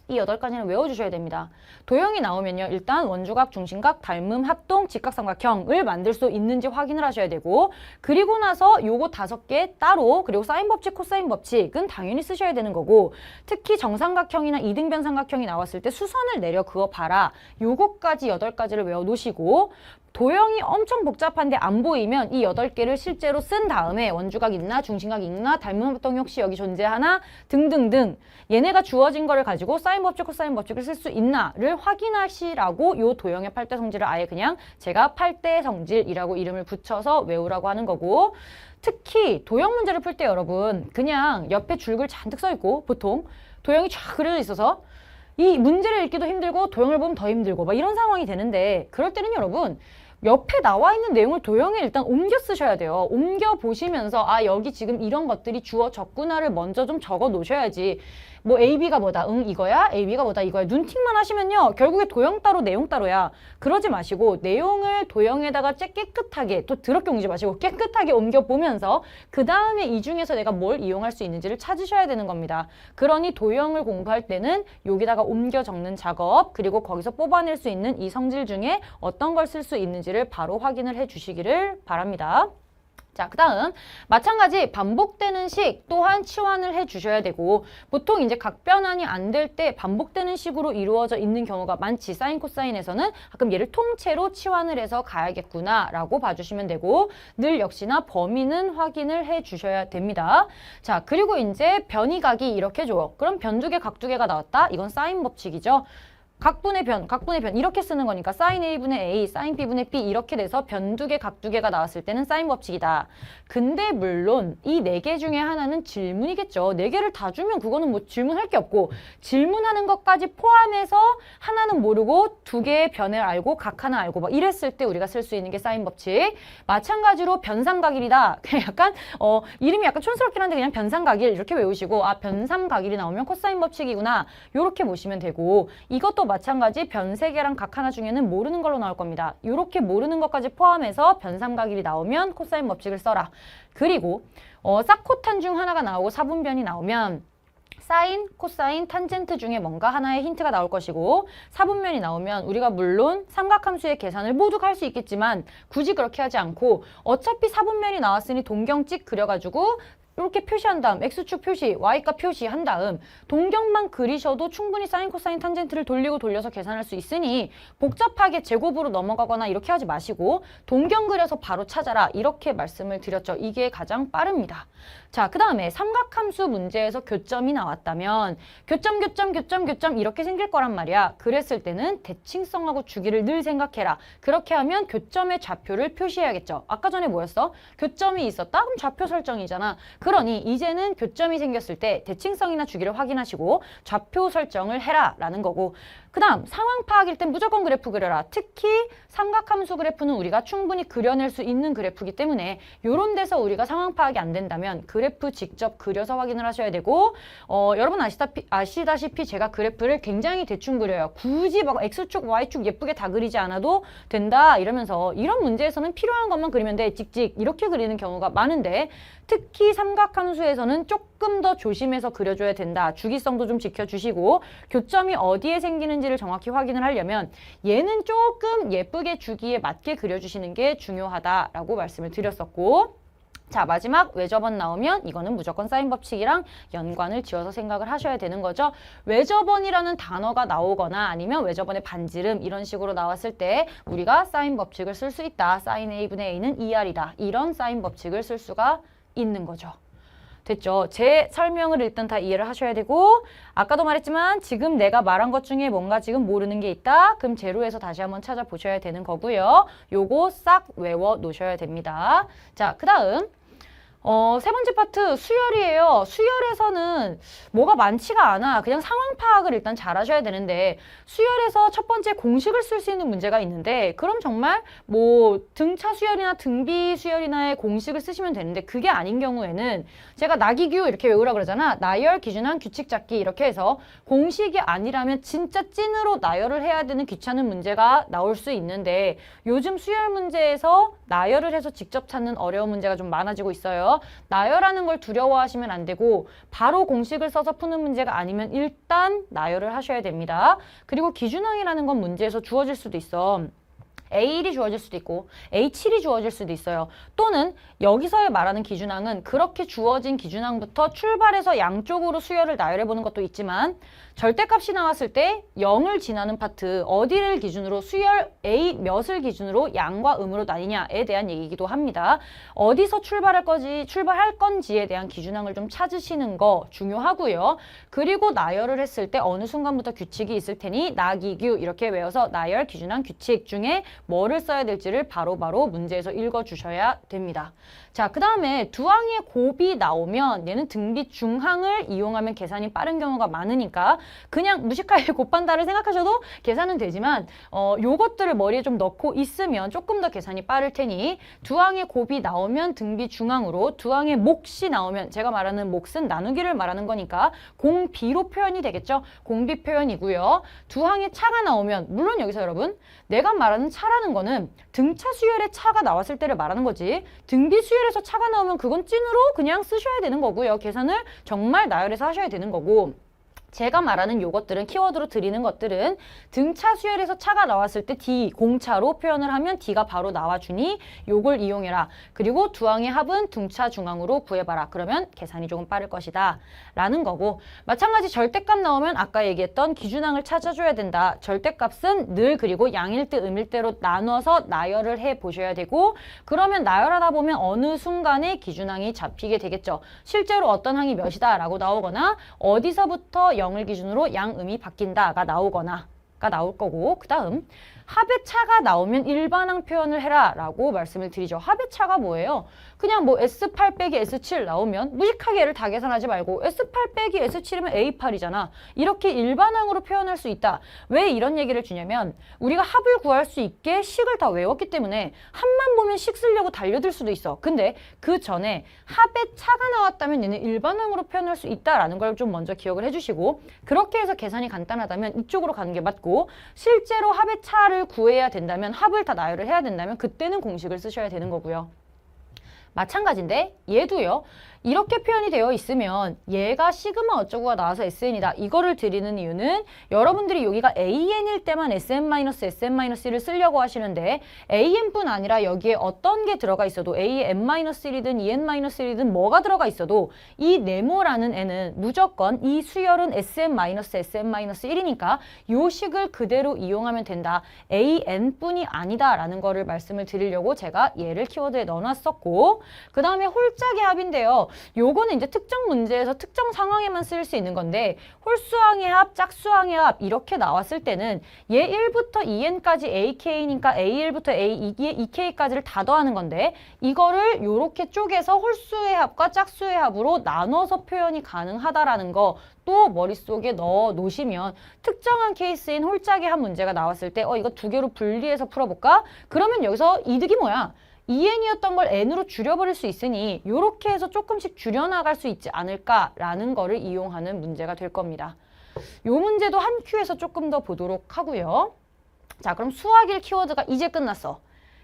이 8가지는 외워주셔야 됩니다. 도형이 나오면요. 일단 원주각, 중심각, 닮음, 합동, 직각삼각형을 만들 수 있는지 확인을 하셔야 되고, 그리고 나서 요거 5개 따로, 그리고 사인 법칙, 코사인 법칙은 당연히 쓰셔야 되는 거고, 특히 정삼각형이나 이등변 삼각형이 나왔을 때 수선을 내려 그어 봐라. 요거까지 8가지를 외워놓으시고, 도형이 엄청 복잡한데 안 보이면 이 8개를 실제로 쓴 다음에 원주각 있나 중심각 있나 닮음 합동 혹시 여기 존재하나 등등등 얘네가 주어진 거를 가지고 사인 법칙 코사인 법칙을 쓸 수 있나를 확인하시라고 요 도형의 8대 성질을 아예 그냥 제가 8대 성질이라고 이름을 붙여서 외우라고 하는 거고, 특히 도형 문제를 풀 때 여러분 그냥 옆에 줄글 잔뜩 써 있고 보통 도형이 쫙 그려져 있어서 이 문제를 읽기도 힘들고 도형을 보면 더 힘들고 막 이런 상황이 되는데, 그럴 때는 여러분 옆에 나와 있는 내용을 도형에 일단 옮겨 쓰셔야 돼요. 옮겨 보시면서 아 여기 지금 이런 것들이 주어졌구나를 먼저 좀 적어 놓으셔야지. 뭐 AB가 뭐다, 응 이거야, AB가 뭐다 이거야, 눈팅만 하시면요 결국에 도형 따로 내용 따로야. 그러지 마시고 내용을 도형에다가 깨끗하게, 또 더럽게 옮기지 마시고 깨끗하게 옮겨 보면서 그 다음에 이 중에서 내가 뭘 이용할 수 있는지를 찾으셔야 되는 겁니다. 그러니 도형을 공부할 때는 여기다가 옮겨 적는 작업, 그리고 거기서 뽑아낼 수 있는 이 성질 중에 어떤 걸 쓸 수 있는지를 바로 확인을 해 주시기를 바랍니다. 자, 그 다음 마찬가지 반복되는 식 또한 치환을 해 주셔야 되고, 보통 이제 각변환이 안 될 때 반복되는 식으로 이루어져 있는 경우가 많지. 사인 코사인에서는 가끔 얘를 통째로 치환을 해서 가야겠구나 라고 봐주시면 되고, 늘 역시나 범위는 확인을 해 주셔야 됩니다. 자, 그리고 이제 변이각이 이렇게 줘요. 그럼 변 2개, 각 2개가 나왔다. 이건 사인 법칙이죠. 각분의 변 이렇게 쓰는 거니까 사인 A분의 A, 사인 B분의 B 이렇게 돼서 변 2개, 각 2개가 나왔을 때는 사인 법칙이다. 근데 물론 이 4개 중에 하나는 질문이겠죠. 4개를 다 주면 그거는 뭐 질문할 게 없고, 질문하는 것까지 포함해서 하나는 모르고 2개의 변을 알고 각 하나 알고 막 이랬을 때 우리가 쓸 수 있는 게 사인 법칙. 마찬가지로 변삼각일이다. 그냥 약간 이름이 약간 촌스럽긴 한데 그냥 변삼각일 이렇게 외우시고, 아 변삼각일이 나오면 코사인 법칙이구나 요렇게 보시면 되고, 이것도 마찬가지 변 3개랑 각 하나 중에는 모르는 걸로 나올 겁니다. 이렇게 모르는 것까지 포함해서 변삼각일이 나오면 코사인 법칙을 써라. 그리고 싹코탄 중 하나가 나오고 사분변이 나오면 사인, 코사인, 탄젠트 중에 뭔가 하나의 힌트가 나올 것이고, 사분면이 나오면 우리가 물론 삼각함수의 계산을 모두 할 수 있겠지만 굳이 그렇게 하지 않고 어차피 사분면이 나왔으니 동경 찍 그려가지고 이렇게 표시한 다음 X축 표시, Y값 표시한 다음 동경만 그리셔도 충분히 사인, 코사인, 탄젠트를 돌리고 돌려서 계산할 수 있으니 복잡하게 제곱으로 넘어가거나 이렇게 하지 마시고 동경 그려서 바로 찾아라 이렇게 말씀을 드렸죠. 이게 가장 빠릅니다. 자, 그 다음에 삼각함수 문제에서 교점이 나왔다면 교점 이렇게 생길 거란 말이야. 그랬을 때는 대칭성하고 주기를 늘 생각해라. 그렇게 하면 교점의 좌표를 표시해야겠죠. 아까 전에 뭐였어? 교점이 있었다? 그럼 좌표 설정이잖아. 그러니 이제는 교점이 생겼을 때 대칭성이나 주기를 확인하시고 좌표 설정을 해라 라는 거고, 그 그 다음 상황 파악일 땐 무조건 그래프 그려라. 특히 삼각함수 그래프는 우리가 충분히 그려낼 수 있는 그래프이기 때문에 이런 데서 우리가 상황 파악이 안 된다면 그래프 직접 그려서 확인을 하셔야 되고 여러분 아시다시피 제가 그래프를 굉장히 대충 그려요. 굳이 막 X축, Y축 예쁘게 다 그리지 않아도 된다 이러면서 이런 문제에서는 필요한 것만 그리면 돼. 찍찍 이렇게 그리는 경우가 많은데 특히 삼각함수에서는 조금 더 조심해서 그려줘야 된다. 주기성도 좀 지켜주시고 교점이 어디에 생기는지를 정확히 확인을 하려면 얘는 조금 예쁘게 주기에 맞게 그려주시는 게 중요하다라고 말씀을 드렸었고 자 마지막 외접원 나오면 이거는 무조건 사인 법칙이랑 연관을 지어서 생각을 하셔야 되는 거죠. 외접원이라는 단어가 나오거나 아니면 외접원의 반지름 이런 식으로 나왔을 때 우리가 사인 법칙을 쓸 수 있다. 사인 A분의 A는 2R이다. 이런 사인 법칙을 쓸 수가 있는 거죠. 됐죠? 제 설명을 일단 다 이해를 하셔야 되고 아까도 말했지만 지금 내가 말한 것 중에 뭔가 지금 모르는 게 있다? 그럼 제로에서 다시 한번 찾아보셔야 되는 거고요. 요거 싹 외워 놓으셔야 됩니다. 자, 그 다음 세 번째 파트 수열이에요. 수열에서는 뭐가 많지가 않아. 그냥 상황 파악을 일단 잘 하셔야 되는데 수열에서 첫 번째 공식을 쓸 수 있는 문제가 있는데 그럼 정말 뭐 등차 수열이나 등비 수열이나의 공식을 쓰시면 되는데 그게 아닌 경우에는 제가 나기규 이렇게 외우라 그러잖아. 나열, 기준항, 규칙 찾기 이렇게 해서 공식이 아니라면 진짜 찐으로 나열을 해야 되는 귀찮은 문제가 나올 수 있는데 요즘 수열 문제에서 나열을 해서 직접 찾는 어려운 문제가 좀 많아지고 있어요. 나열하는 걸 두려워하시면 안 되고 바로 공식을 써서 푸는 문제가 아니면 일단 나열을 하셔야 됩니다. 그리고 기준항이라는 건 문제에서 주어질 수도 있어. A1이 주어질 수도 있고 A7이 주어질 수도 있어요. 또는 여기서의 말하는 기준항은 그렇게 주어진 기준항부터 출발해서 양쪽으로 수열을 나열해보는 것도 있지만 절대값이 나왔을 때 0을 지나는 파트 어디를 기준으로 수열 A 몇을 기준으로 양과 음으로 나뉘냐에 대한 얘기이기도 합니다. 어디서 출발할 건지에 대한 기준항을 좀 찾으시는 거 중요하고요. 그리고 나열을 했을 때 어느 순간부터 규칙이 있을 테니 나기규 이렇게 외워서 나열, 기준항, 규칙 중에 뭐를 써야 될지를 바로바로 문제에서 읽어주셔야 됩니다. 자, 그 다음에 두항의 곱이 나오면 얘는 등비 중항을 이용하면 계산이 빠른 경우가 많으니까 그냥 무식하게 곱한다를 생각하셔도 계산은 되지만 요것들을 머리에 좀 넣고 있으면 조금 더 계산이 빠를 테니 두항의 곱이 나오면 등비 중항으로 두항의 몫이 나오면 제가 말하는 몫은 나누기를 말하는 거니까 공비로 표현이 되겠죠. 공비 표현이고요. 두항의 차가 나오면 물론 여기서 여러분 내가 말하는 차라는 거는 등차 수열의 차가 나왔을 때를 말하는 거지 등비 수열에서 차가 나오면 그건 찐으로 그냥 쓰셔야 되는 거고요. 계산을 정말 나열해서 하셔야 되는 거고 제가 말하는 요것들은 키워드로 드리는 것들은 등차 수열에서 차가 나왔을 때 D 공차로 표현을 하면 D가 바로 나와주니 요걸 이용해라. 그리고 두항의 합은 등차 중항으로 구해봐라. 그러면 계산이 조금 빠를 것이다 라는 거고 마찬가지 절대값 나오면 아까 얘기했던 기준항을 찾아줘야 된다. 절대값은 늘 그리고 양일 때 음일 때로 나눠서 나열을 해보셔야 되고 그러면 나열하다 보면 어느 순간에 기준항이 잡히게 되겠죠. 실제로 어떤 항이 몇이다 라고 나오거나 어디서부터 0을 기준으로 양음이 바뀐다가 나오거나가 나올 거고 그 다음 합의 차가 나오면 일반항 표현을 해라 라고 말씀을 드리죠. 합의 차가 뭐예요? 그냥 뭐 S8 빼기 S7 나오면 무식하게 얘를 다 계산하지 말고 S8 빼기 S7이면 A8이잖아. 이렇게 일반항으로 표현할 수 있다. 왜 이런 얘기를 주냐면 우리가 합을 구할 수 있게 식을 다 외웠기 때문에 합만 보면 식 쓰려고 달려들 수도 있어. 근데 그 전에 합의 차가 나왔다면 얘는 일반항으로 표현할 수 있다라는 걸 좀 먼저 기억을 해주시고 그렇게 해서 계산이 간단하다면 이쪽으로 가는 게 맞고 실제로 합의 차를 구해야 된다면 합을 다 나열을 해야 된다면 그때는 공식을 쓰셔야 되는 거고요. 마찬가지인데 얘도요. 이렇게 표현이 되어 있으면 얘가 시그마 어쩌고가 나와서 SN이다. 이거를 드리는 이유는 여러분들이 여기가 AN일 때만 SM-SM-1을 쓰려고 하시는데 AN뿐 아니라 여기에 어떤 게 들어가 있어도 AN-1이든 EN-1이든 뭐가 들어가 있어도 이 네모라는 애는 무조건 이 수열은 SM-SM-1이니까 요 식을 그대로 이용하면 된다. AN뿐이 아니다 라는 거를 말씀을 드리려고 제가 얘를 키워드에 넣어놨었고 되고, 그 다음에 홀짝의 합인데요. 요거는 이제 특정 문제에서 특정 상황에만 쓰일 수 있는 건데, 홀수항의 합, 짝수항의 합 이렇게 나왔을 때는 얘 1부터 2n까지 ak니까 a1부터 a2k까지를 다 더하는 건데, 이거를 요렇게 쪼개서 홀수의 합과 짝수의 합으로 나눠서 표현이 가능하다라는 거 또 머릿속에 넣어 놓으시면 특정한 케이스인 홀짝의 합 문제가 나왔을 때 이거 두 개로 분리해서 풀어볼까? 그러면 여기서 이득이 뭐야? 2n이었던 걸 n으로 줄여버릴 수 있으니 이렇게 해서 조금씩 줄여나갈 수 있지 않을까라는 거를 이용하는 문제가 될 겁니다. 이 문제도 한 큐에서 조금 더 보도록 하고요. 자, 그럼 수학 1 키워드가 이제 끝났어.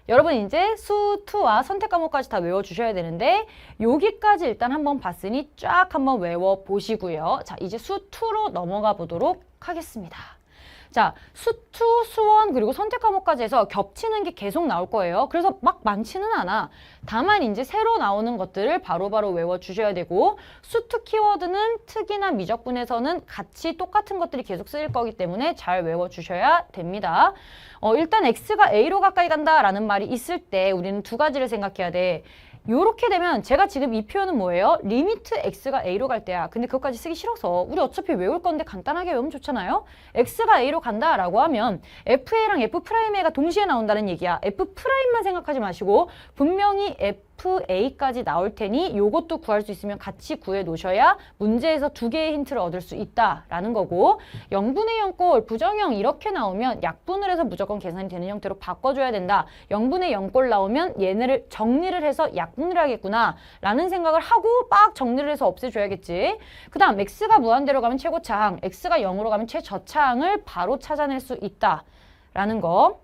여러분 이제 수2와 선택 과목까지 다 외워주셔야 되는데 여기까지 일단 한번 봤으니 쫙 한번 외워보시고요. 자, 이제 수2로 넘어가 보도록 하겠습니다. 자, 수2, 수1 그리고 선택 과목까지 해서 겹치는 게 계속 나올 거예요. 그래서 막 많지는 않아. 다만 이제 새로 나오는 것들을 바로바로 외워주셔야 되고 수2 키워드는 특이나 미적분에서는 같이 똑같은 것들이 계속 쓰일 거기 때문에 잘 외워주셔야 됩니다. 일단 x가 a로 가까이 간다라는 말이 있을 때 우리는 두 가지를 생각해야 돼. 요렇게 되면 제가 지금 이 표현은 뭐예요? 리미트 x가 a로 갈 때야. 근데 그것까지 쓰기 싫어서 우리 어차피 외울 건데 간단하게 외우면 좋잖아요. x가 a로 간다라고 하면 fa랑 f'a가 동시에 나온다는 얘기야. f'만 생각하지 마시고 분명히 FA까지 나올 테니 요것도 구할 수 있으면 같이 구해 놓으셔야 문제에서 두 개의 힌트를 얻을 수 있다라는 거고 0분의 0꼴 부정형 이렇게 나오면 약분을 해서 무조건 계산이 되는 형태로 바꿔줘야 된다. 0분의 0꼴 나오면 얘네를 정리를 해서 약분을 하겠구나 라는 생각을 하고 막 정리를 해서 없애줘야겠지. 그 다음 x가 무한대로 가면 최고차항, x가 0으로 가면 최저차항을 바로 찾아낼 수 있다라는 거.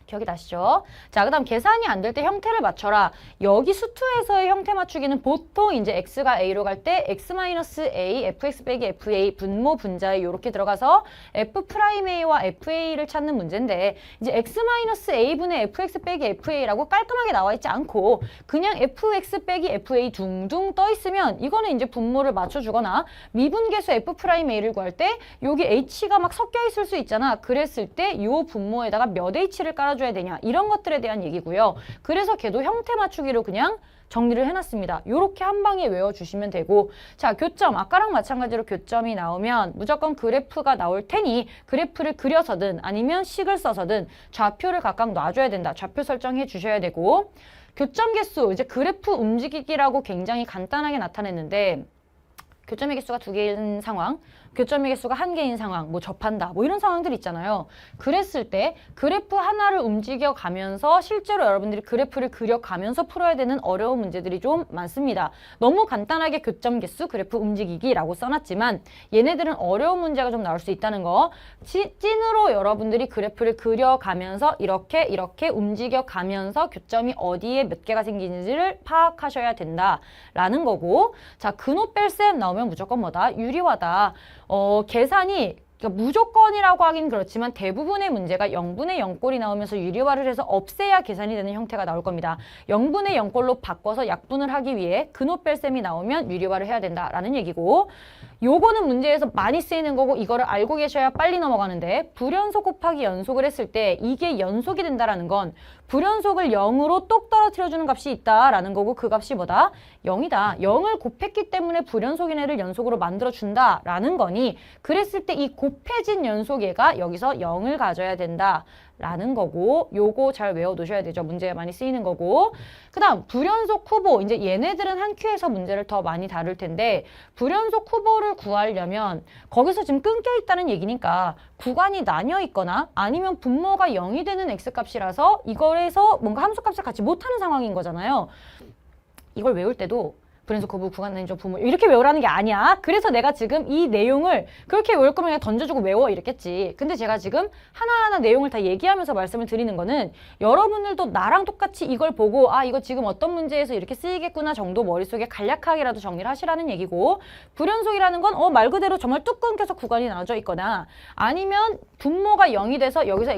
기억이 나시죠? 자, 그 다음 계산이 안 될 때 형태를 맞춰라. 여기 수2에서의 형태 맞추기는 보통 이제 x가 a로 갈 때 x-a, fx 빼기 fa, 분모, 분자에 이렇게 들어가서 f'a와 fa를 찾는 문제인데 이제 x-a분의 fx 빼기 fa라고 깔끔하게 나와 있지 않고 그냥 fx 빼기 fa 둥둥 떠 있으면 이거는 이제 분모를 맞춰주거나 미분계수 f'a를 구할 때 여기 h가 막 섞여 있을 수 있잖아. 그랬을 때 이 분모에다가 몇 h를 깔아줘야 되냐 이런 것들에 대한 얘기고요. 그래서 걔도 형태 맞추기로 그냥 정리를 해놨습니다. 요렇게 한 방에 외워주시면 되고 자, 교점 아까랑 마찬가지로 교점이 나오면 무조건 그래프가 나올 테니 그래프를 그려서든 아니면 식을 써서든 좌표를 각각 놔줘야 된다. 좌표 설정해 주셔야 되고 교점 개수 이제 그래프 움직이기라고 굉장히 간단하게 나타냈는데 교점의 개수가 2개인 상황, 교점의 개수가 1개인 상황, 뭐 접한다, 뭐 이런 상황들 있잖아요. 그랬을 때 그래프 하나를 움직여가면서 실제로 여러분들이 그래프를 그려가면서 풀어야 되는 어려운 문제들이 좀 많습니다. 너무 간단하게 교점 개수, 그래프 움직이기라고 써놨지만 얘네들은 어려운 문제가 좀 나올 수 있다는 거. 찐으로 여러분들이 그래프를 그려가면서 이렇게 움직여가면서 교점이 어디에 몇 개가 생기는지를 파악하셔야 된다라는 거고 자, 근호뺄셈 나오면 무조건 뭐다? 유리화다. 계산이 그러니까 무조건이라고 하긴 그렇지만 대부분의 문제가 0분의 0꼴이 나오면서 유리화를 해서 없애야 계산이 되는 형태가 나올 겁니다. 0분의 0꼴로 바꿔서 약분을 하기 위해 근호뺄셈이 나오면 유리화를 해야 된다라는 얘기고 요거는 문제에서 많이 쓰이는 거고 이거를 알고 계셔야 빨리 넘어가는데 불연속 곱하기 연속을 했을 때 이게 연속이 된다라는 건 불연속을 0으로 똑 떨어뜨려주는 값이 있다라는 거고 그 값이 뭐다? 0이다. 0을 곱했기 때문에 불연속인 애를 연속으로 만들어준다라는 거니 그랬을 때 이 곱해진 연속애가 여기서 0을 가져야 된다라는 거고 요거 잘 외워두셔야 되죠. 문제에 많이 쓰이는 거고 그 다음 불연속 후보 이제 얘네들은 한 큐에서 문제를 더 많이 다룰 텐데 불연속 후보를 구하려면 거기서 지금 끊겨 있다는 얘기니까 구간이 나뉘어 있거나 아니면 분모가 0이 되는 x값이라서 이거에서 뭔가 함수값을 같이 못하는 상황인 거잖아요. 이걸 외울 때도 불연속 거부 구간 난이도 분모 이렇게 외우라는 게 아니야. 그래서 내가 지금 이 내용을 그렇게 외울 거면 그냥 던져주고 외워 이랬겠지. 근데 제가 지금 하나하나 내용을 다 얘기하면서 말씀을 드리는 거는 여러분들도 나랑 똑같이 이걸 보고 아 이거 지금 어떤 문제에서 이렇게 쓰이겠구나 정도 머릿속에 간략하게라도 정리를 하시라는 얘기고 불연속이라는 건 말 그대로 정말 뚝 끊겨서 구간이 나눠져 있거나 아니면 분모가 0이 돼서 여기서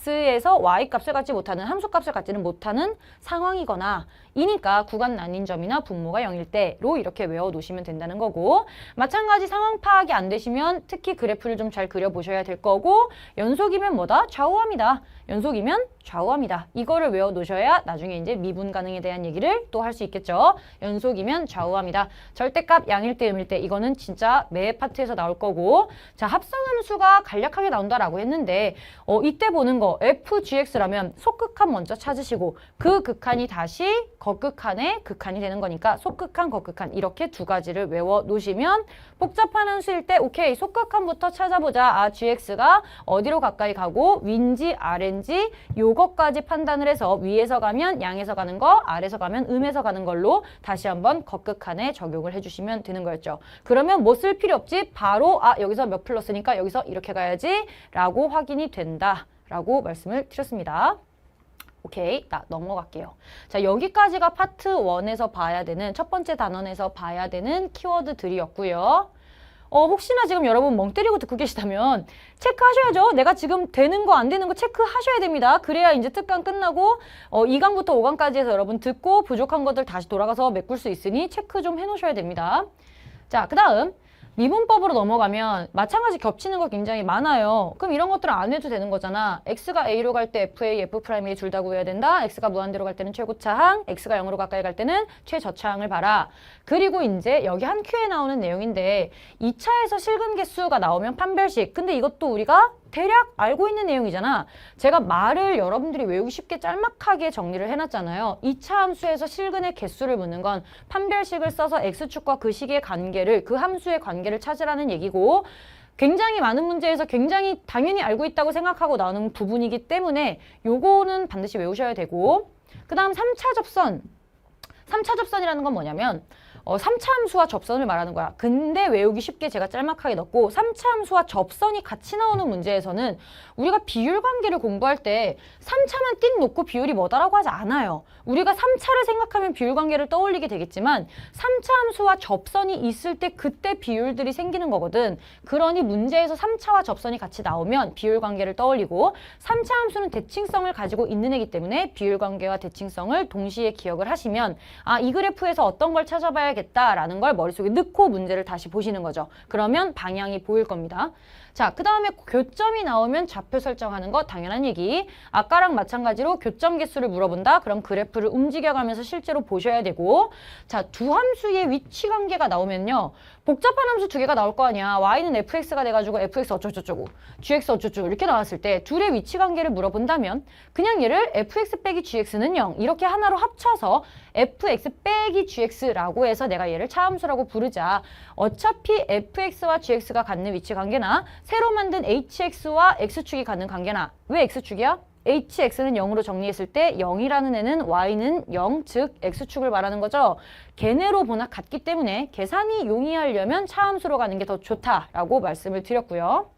x에서 y값을 갖지 못하는 함수값을 갖지는 못하는 상황이거나 이니까 구간 나뉜 점이나 분모가 0일 때로 이렇게 외워놓으시면 된다는 거고 마찬가지 상황 파악이 안 되시면 특히 그래프를 좀 잘 그려보셔야 될 거고 연속이면 뭐다? 좌우함이다. 연속이면 좌우합니다. 이거를 외워놓으셔야 나중에 이제 미분 가능에 대한 얘기를 또 할 수 있겠죠. 연속이면 좌우합니다. 절대값 양일 때, 음일 때 이거는 진짜 매 파트에서 나올 거고, 자, 합성함수가 간략하게 나온다라고 했는데 이때 보는 거 fgx라면 속극한 먼저 찾으시고 그 극한이 다시 거극한의 극한이 되는 거니까 속극한, 거극한 이렇게 두 가지를 외워놓으시면 복잡한 함수일 때 오케이, 속극한부터 찾아보자. 아, gx가 어디로 가까이 가고 위인지 아래인지 요것까지 판단을 해서 위에서 가면 양에서 가는 거, 아래에서 가면 음에서 가는 걸로 다시 한번 거극한에 적용을 해주시면 되는 거였죠. 그러면 뭐 쓸 필요 없지? 바로 여기서 몇 플러스니까 여기서 이렇게 가야지 라고 확인이 된다 라고 말씀을 드렸습니다. 오케이, 나 넘어갈게요. 자, 여기까지가 파트 1에서 봐야 되는 첫 번째 단원에서 봐야 되는 키워드들이었고요. 혹시나 지금 여러분 멍 때리고 듣고 계시다면 체크하셔야죠. 내가 지금 되는 거 안 되는 거 체크하셔야 됩니다. 그래야 이제 특강 끝나고 2강부터 5강까지 해서 여러분 듣고 부족한 것들 다시 돌아가서 메꿀 수 있으니 체크 좀 해놓으셔야 됩니다. 자, 그 다음 미분법으로 넘어가면 마찬가지 겹치는 거 굉장히 많아요. 그럼 이런 것들은 안 해도 되는 거잖아. x가 a로 갈 때 fa, f'a 둘 다 구해야 된다. x가 무한대로 갈 때는 최고차항, x가 0으로 가까이 갈 때는 최저차항을 봐라. 그리고 이제 여기 한 큐에 나오는 내용인데 2차에서 실근 개수가 나오면 판별식. 근데 이것도 우리가 대략 알고 있는 내용이잖아. 제가 말을 여러분들이 외우기 쉽게 짤막하게 정리를 해놨잖아요. 2차 함수에서 실근의 개수를 묻는 건 판별식을 써서 x축과 그 식의 관계를, 그 함수의 관계를 찾으라는 얘기고, 굉장히 많은 문제에서 굉장히 당연히 알고 있다고 생각하고 나오는 부분이기 때문에 요거는 반드시 외우셔야 되고, 그 다음 3차 접선. 3차 접선이라는 건 뭐냐면 3차 함수와 접선을 말하는 거야. 근데 외우기 쉽게 제가 짤막하게 넣고 3차 함수와 접선이 같이 나오는 문제에서는 우리가 비율 관계를 공부할 때 3차만 띡 놓고 비율이 뭐다라고 하지 않아요. 우리가 3차를 생각하면 비율 관계를 떠올리게 되겠지만 3차 함수와 접선이 있을 때 그때 비율들이 생기는 거거든. 그러니 문제에서 3차와 접선이 같이 나오면 비율 관계를 떠올리고 3차 함수는 대칭성을 가지고 있는 애기 때문에 비율 관계와 대칭성을 동시에 기억을 하시면 이 그래프에서 어떤 걸 찾아봐야겠다라는 걸 머릿속에 넣고 문제를 다시 보시는 거죠. 그러면 방향이 보일 겁니다. 자, 그 다음에 교점이 나오면 좌표 설정하는 거 당연한 얘기. 아까랑 마찬가지로 교점 개수를 물어본다. 그럼 그래프를 움직여가면서 실제로 보셔야 되고, 자, 두 함수의 위치 관계가 나오면요. 복잡한 함수 두 개가 나올 거 아니야. y는 fx가 돼가지고 fx 어쩌고저쩌고, gx 어쩌고저쩌고 이렇게 나왔을 때 둘의 위치 관계를 물어본다면 그냥 얘를 fx 빼기 gx는 0 이렇게 하나로 합쳐서 fx 빼기 gx라고 해서 내가 얘를 차함수라고 부르자. 어차피 fx와 gx가 갖는 위치 관계나 새로 만든 hx와 x축이 갖는 관계나, 왜 x축이야? hx는 0으로 정리했을 때 0이라는 애는 y는 0, 즉 x축을 말하는 거죠. 걔네로 보나 같기 때문에 계산이 용이하려면 차함수로 가는 게 더 좋다라고 말씀을 드렸고요.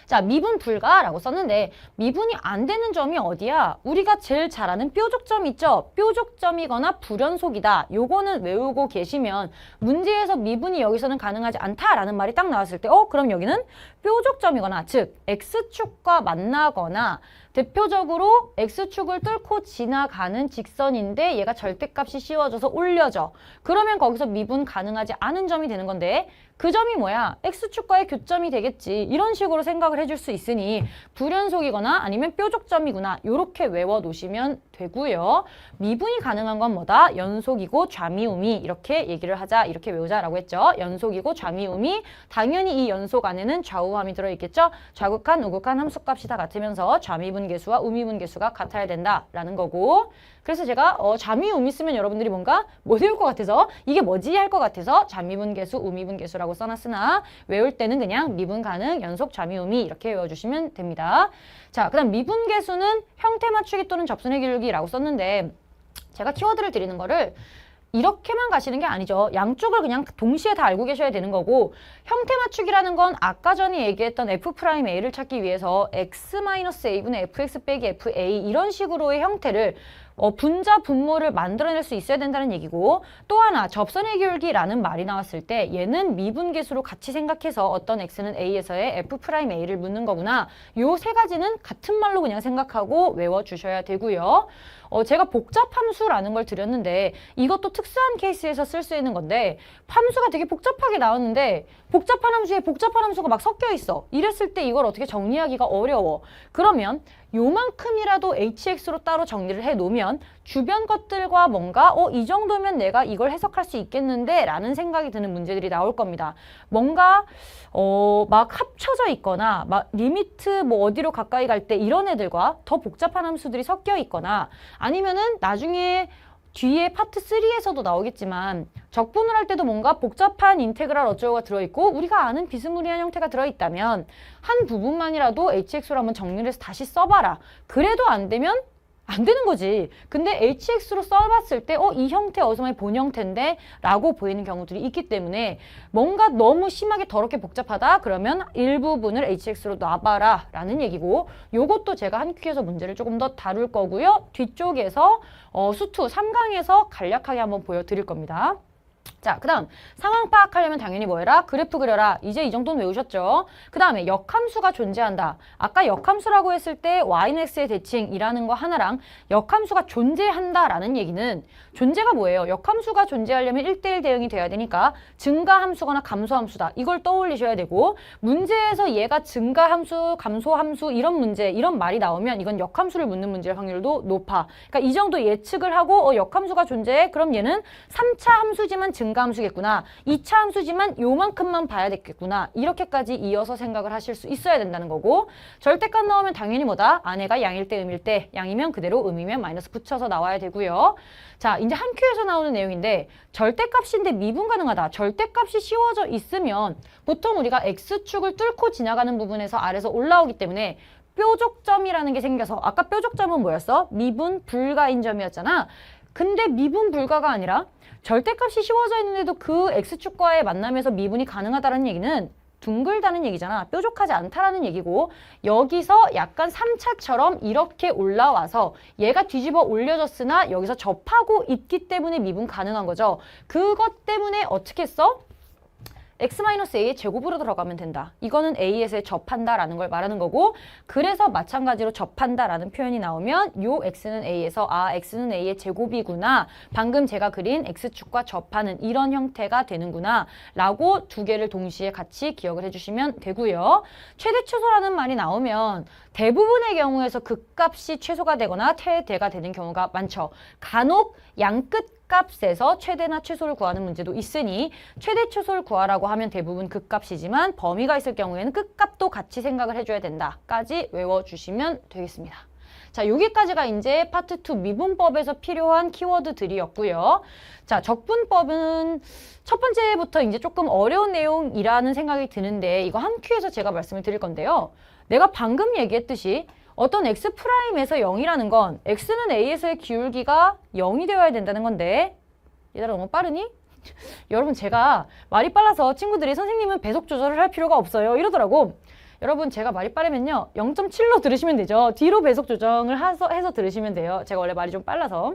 자, 미분 불가라고 썼는데 미분이 안 되는 점이 어디야? 우리가 제일 잘 아는 뾰족점 있죠? 뾰족점이거나 불연속이다. 요거는 외우고 계시면 문제에서 미분이 여기서는 가능하지 않다라는 말이 딱 나왔을 때 그럼 여기는 뾰족점이거나, 즉 x축과 만나거나 대표적으로 x축을 뚫고 지나가는 직선인데 얘가 절대값이 씌워져서 올려져. 그러면 거기서 미분 가능하지 않은 점이 되는 건데 그 점이 뭐야? x축과의 교점이 되겠지. 이런 식으로 생각을 해줄 수 있으니 불연속이거나 아니면 뾰족점이구나. 이렇게 외워놓으시면 되고요. 미분이 가능한 건 뭐다? 연속이고 좌미우미 이렇게 얘기를 하자. 이렇게 외우자라고 했죠. 연속이고 좌미우미. 당연히 이 연속 안에는 좌우함이 들어있겠죠. 좌극한, 우극한 함수값이 다 같으면서 좌미분 계수와 우미분 계수가 같아야 된다라는 거고, 그래서 제가 좌미우미 쓰면 여러분들이 뭔가 못 외울 것 같아서 이게 뭐지 할 것 같아서 좌미분 계수, 우미분 계수라고 써놨으나 외울 때는 그냥 미분 가능, 연속, 좌미우미 이렇게 외워주시면 됩니다. 자, 그 다음 미분 계수는 형태 맞추기 또는 접선의 기울기라고 썼는데 제가 키워드를 드리는 거를 이렇게만 가시는 게 아니죠. 양쪽을 그냥 동시에 다 알고 계셔야 되는 거고, 형태 맞추기라는 건 아까 전에 얘기했던 f'a를 찾기 위해서 x-a분의 fx 빼기 fa 이런 식으로의 형태를 분자, 분모를 만들어낼 수 있어야 된다는 얘기고, 또 하나 접선의 기울기라는 말이 나왔을 때 얘는 미분계수로 같이 생각해서 어떤 x는 a에서의 f'a를 묻는 거구나. 요 세 가지는 같은 말로 그냥 생각하고 외워주셔야 되고요. 제가 복잡함수라는 걸 드렸는데 이것도 특수한 케이스에서 쓸 수 있는 건데 함수가 되게 복잡하게 나왔는데 복잡한 함수에 복잡한 함수가 막 섞여 있어. 이랬을 때 이걸 어떻게 정리하기가 어려워. 그러면 요만큼이라도 hx로 따로 정리를 해 놓으면 주변 것들과 뭔가 이 정도면 내가 이걸 해석할 수 있겠는데 라는 생각이 드는 문제들이 나올 겁니다. 뭔가 막 합쳐져 있거나 막 리미트 뭐 어디로 가까이 갈 때 이런 애들과 더 복잡한 함수들이 섞여 있거나 아니면은 나중에 뒤에 파트 3에서도 나오겠지만 적분을 할 때도 뭔가 복잡한 인테그랄 어쩌고가 들어있고 우리가 아는 비스무리한 형태가 들어있다면 한 부분만이라도 hx로 한번 정리를 해서 다시 써봐라. 그래도 안 되면 안 되는 거지. 근데 hx로 써봤을 때 이 형태 어디서 많이 본 형태인데 라고 보이는 경우들이 있기 때문에 뭔가 너무 심하게 더럽게 복잡하다 그러면 일부분을 hx로 놔봐라 라는 얘기고 요것도 제가 한 큐에서 문제를 조금 더 다룰 거고요. 뒤쪽에서 수투 3강에서 간략하게 한번 보여드릴 겁니다. 자, 그 다음 상황 파악하려면 당연히 뭐 해라? 그래프 그려라. 이제 이 정도는 외우셨죠? 그 다음에 역함수가 존재한다. 아까 역함수라고 했을 때 y는 x의 대칭이라는 거 하나랑 역함수가 존재한다라는 얘기는 존재가 뭐예요? 역함수가 존재하려면 1대1 대응이 돼야 되니까 증가함수거나 감소함수다. 이걸 떠올리셔야 되고 문제에서 얘가 증가함수, 감소함수 이런 문제, 이런 말이 나오면 이건 역함수를 묻는 문제의 확률도 높아. 그러니까 이 정도 예측을 하고 역함수가 존재해? 그럼 얘는 3차 함수지만 증가함수겠구나. 2차 함수지만 요만큼만 봐야 되겠구나. 이렇게까지 이어서 생각을 하실 수 있어야 된다는 거고 절대값 나오면 당연히 뭐다? 안에가 양일 때 음일 때 양이면 그대로 음이면 마이너스 붙여서 나와야 되고요. 자, 이제 한 큐에서 나오는 내용인데 절대값인데 미분 가능하다. 절대값이 씌워져 있으면 보통 우리가 x축을 뚫고 지나가는 부분에서 아래서 올라오기 때문에 뾰족점이라는 게 생겨서 아까 뾰족점은 뭐였어? 미분 불가인 점이었잖아. 근데 미분 불가가 아니라 절대값이 씌워져 있는데도 그 x축과의 만남에서 미분이 가능하다는 얘기는 둥글다는 얘기잖아. 뾰족하지 않다라는 얘기고 여기서 약간 3차처럼 이렇게 올라와서 얘가 뒤집어 올려졌으나 여기서 접하고 있기 때문에 미분 가능한 거죠. 그것 때문에 어떻게 써? x-a의 제곱으로 들어가면 된다. 이거는 a에서 접한다라는 걸 말하는 거고 그래서 마찬가지로 접한다라는 표현이 나오면 요 x는 a에서 x는 a의 제곱이구나. 방금 제가 그린 x축과 접하는 이런 형태가 되는구나 라고 두 개를 동시에 같이 기억을 해주시면 되고요. 최대 최소라는 말이 나오면 대부분의 경우에서 극값이 최소가 되거나 최대가 되는 경우가 많죠. 간혹 양끝 값에서 최대나 최소를 구하는 문제도 있으니 최대 최소를 구하라고 하면 대부분 극값이지만 범위가 있을 경우에는 끝값도 같이 생각을 해줘야 된다까지 외워주시면 되겠습니다. 자, 여기까지가 이제 파트 2 미분법에서 필요한 키워드들이었고요. 자, 적분법은 첫 번째부터 이제 조금 어려운 내용이라는 생각이 드는데 이거 한 큐에서 제가 말씀을 드릴 건데요. 내가 방금 얘기했듯이 어떤 x'에서 0이라는 건 x는 a에서의 기울기가 0이 되어야 된다는 건데 얘들아 너무 빠르니? 여러분 제가 말이 빨라서 친구들이 선생님은 배속 조절을 할 필요가 없어요 이러더라고. 여러분 제가 말이 빠르면요 0.7로 들으시면 되죠. 뒤로 배속 조정을 해서 들으시면 돼요. 제가 원래 말이 좀 빨라서.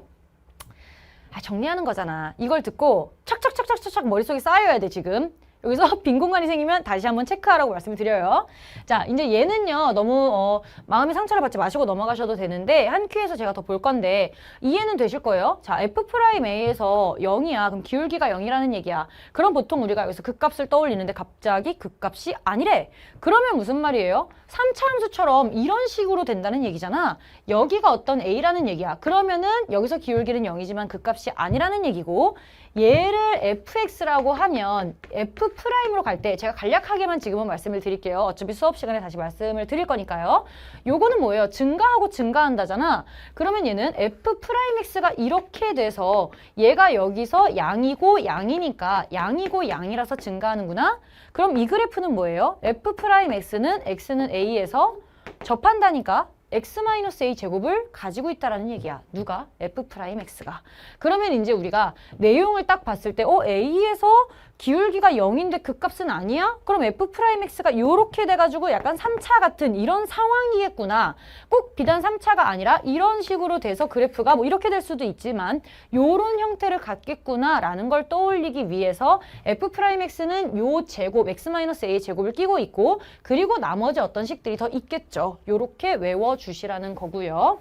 정리하는 거잖아. 이걸 듣고 착착착착착 머릿속에 쌓여야 돼 지금. 여기서 빈 공간이 생기면 다시 한번 체크하라고 말씀을 드려요. 자, 이제 얘는요, 너무 마음의 상처를 받지 마시고 넘어가셔도 되는데 한 큐에서 제가 더 볼 건데 이해는 되실 거예요. 자, f'A에서 0이야. 그럼 기울기가 0이라는 얘기야. 그럼 보통 우리가 여기서 극값을 떠올리는데 갑자기 극값이 아니래. 그러면 무슨 말이에요? 3차 함수처럼 이런 식으로 된다는 얘기잖아. 여기가 어떤 A라는 얘기야. 그러면은 여기서 기울기는 0이지만 극값이 아니라는 얘기고 얘를 fx라고 하면 f'으로 갈 때 제가 간략하게만 지금은 말씀을 드릴게요. 어차피 수업 시간에 다시 말씀을 드릴 거니까요. 요거는 뭐예요? 증가하고 증가한다잖아. 그러면 얘는 f'x가 이렇게 돼서 얘가 여기서 양이고 양이니까 양이고 양이라서 증가하는구나. 그럼 이 그래프는 뭐예요? x는 a에서 접한다니까 x-a 제곱을 가지고 있다라는 얘기야. 누가? f'x가. 그러면 이제 우리가 내용을 딱 봤을 때 a에서 기울기가 0인데 극값은 아니야? 그럼 f'x가 이렇게 돼가지고 약간 3차 같은 이런 상황이겠구나. 꼭 비단 3차가 아니라 이런 식으로 돼서 그래프가 뭐 이렇게 될 수도 있지만 이런 형태를 갖겠구나 라는 걸 떠올리기 위해서 f'x는 요 제곱, x-a의 제곱을 끼고 있고 그리고 나머지 어떤 식들이 더 있겠죠. 요렇게 외워주시라는 거고요.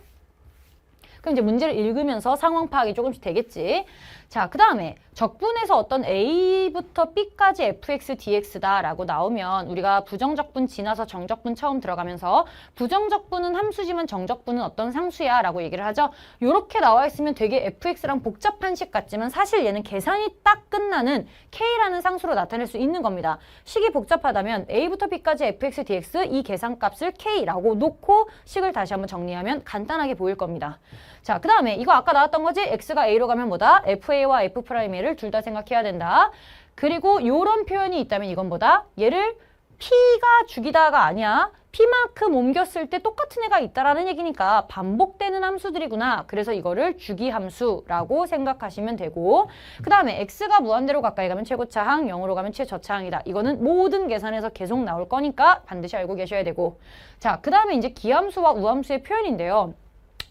그럼 이제 문제를 읽으면서 상황 파악이 조금씩 되겠지. 자, 그 다음에 적분에서 어떤 A부터 B까지 fx, dx다라고 나오면 우리가 부정적분 지나서 정적분 처음 들어가면서 부정적분은 함수지만 정적분은 어떤 상수야 라고 얘기를 하죠. 요렇게 나와 있으면 되게 fx랑 복잡한 식 같지만 사실 얘는 계산이 딱 끝나는 k라는 상수로 나타낼 수 있는 겁니다. 식이 복잡하다면 A부터 B까지 fx, dx 이 계산값을 k라고 놓고 식을 다시 한번 정리하면 간단하게 보일 겁니다. 자, 그 다음에 이거 아까 나왔던 거지? x가 a로 가면 뭐다? fa와 f'a를 둘 다 생각해야 된다. 그리고 요런 표현이 있다면 이건 뭐다? 얘를 p가 죽이다가 아니야. p만큼 옮겼을 때 똑같은 애가 있다라는 얘기니까 반복되는 함수들이구나. 그래서 이거를 주기함수라고 생각하시면 되고 그 다음에 x가 무한대로 가까이 가면 최고차항, 0으로 가면 최저차항이다. 이거는 모든 계산에서 계속 나올 거니까 반드시 알고 계셔야 되고 자, 그 다음에 이제 기함수와 우함수의 표현인데요.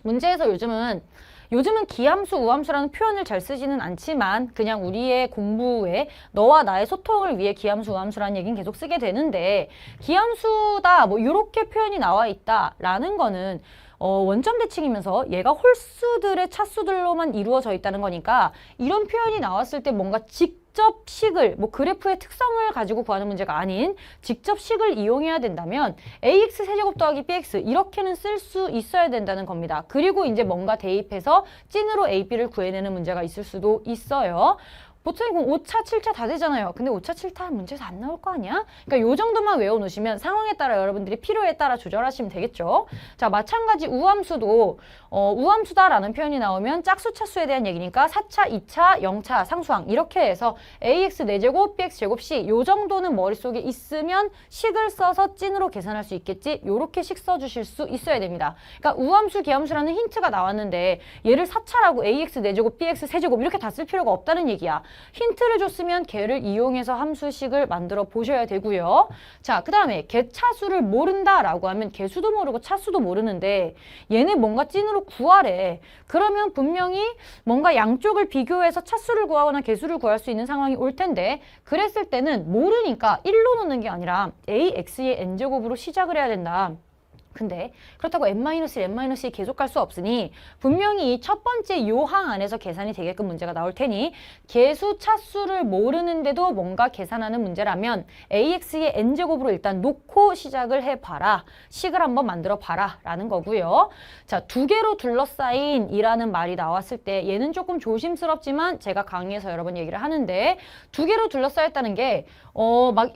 문제에서 요즘은 기함수, 우함수라는 표현을 잘 쓰지는 않지만 그냥 우리의 공부에 너와 나의 소통을 위해 기함수, 우함수라는 얘기는 계속 쓰게 되는데 기함수다 뭐 이렇게 표현이 나와 있다라는 거는 원점 대칭이면서 얘가 홀수들의 차수들로만 이루어져 있다는 거니까 이런 표현이 나왔을 때 뭔가 직접 식을 뭐 그래프의 특성을 가지고 구하는 문제가 아닌 직접 식을 이용해야 된다면 ax 세제곱 더하기 bx 이렇게는 쓸 수 있어야 된다는 겁니다. 그리고 이제 뭔가 대입해서 찐으로 a, b를 구해내는 문제가 있을 수도 있어요. 보통 이건 5차, 7차 다 되잖아요. 근데 5차, 7차 문제에서 안 나올 거 아니야? 그러니까 요 정도만 외워놓으시면 상황에 따라 여러분들이 필요에 따라 조절하시면 되겠죠. 자, 마찬가지 우함수도 우함수다라는 표현이 나오면 짝수, 차수에 대한 얘기니까 4차, 2차, 0차, 상수항 이렇게 해서 ax 4제곱, bx 제곱 c 요 정도는 머릿속에 있으면 식을 써서 찐으로 계산할 수 있겠지? 요렇게 식 써주실 수 있어야 됩니다. 그러니까 우함수, 기함수라는 힌트가 나왔는데 얘를 4차라고 ax 4제곱, bx 세제곱 이렇게 다 쓸 필요가 없다는 얘기야. 힌트를 줬으면 걔를 이용해서 함수식을 만들어 보셔야 되고요. 자, 그 다음에 개차수를 모른다라고 하면 개수도 모르고 차수도 모르는데 얘네 뭔가 찐으로 구하래. 그러면 분명히 뭔가 양쪽을 비교해서 차수를 구하거나 개수를 구할 수 있는 상황이 올 텐데 그랬을 때는 모르니까 1로 놓는 게 아니라 ax의 n제곱으로 시작을 해야 된다. 근데 그렇다고 n-1, n-2 계속 갈 수 없으니 분명히 첫 번째 요항 안에서 계산이 되게끔 문제가 나올 테니 개수, 차수를 모르는데도 뭔가 계산하는 문제라면 ax의 n제곱으로 일단 놓고 시작을 해봐라. 식을 한번 만들어봐라 라는 거고요. 자, 두 개로 둘러싸인 이라는 말이 나왔을 때 얘는 조금 조심스럽지만 제가 강의에서 여러 번 얘기를 하는데 두 개로 둘러싸였다는 게 막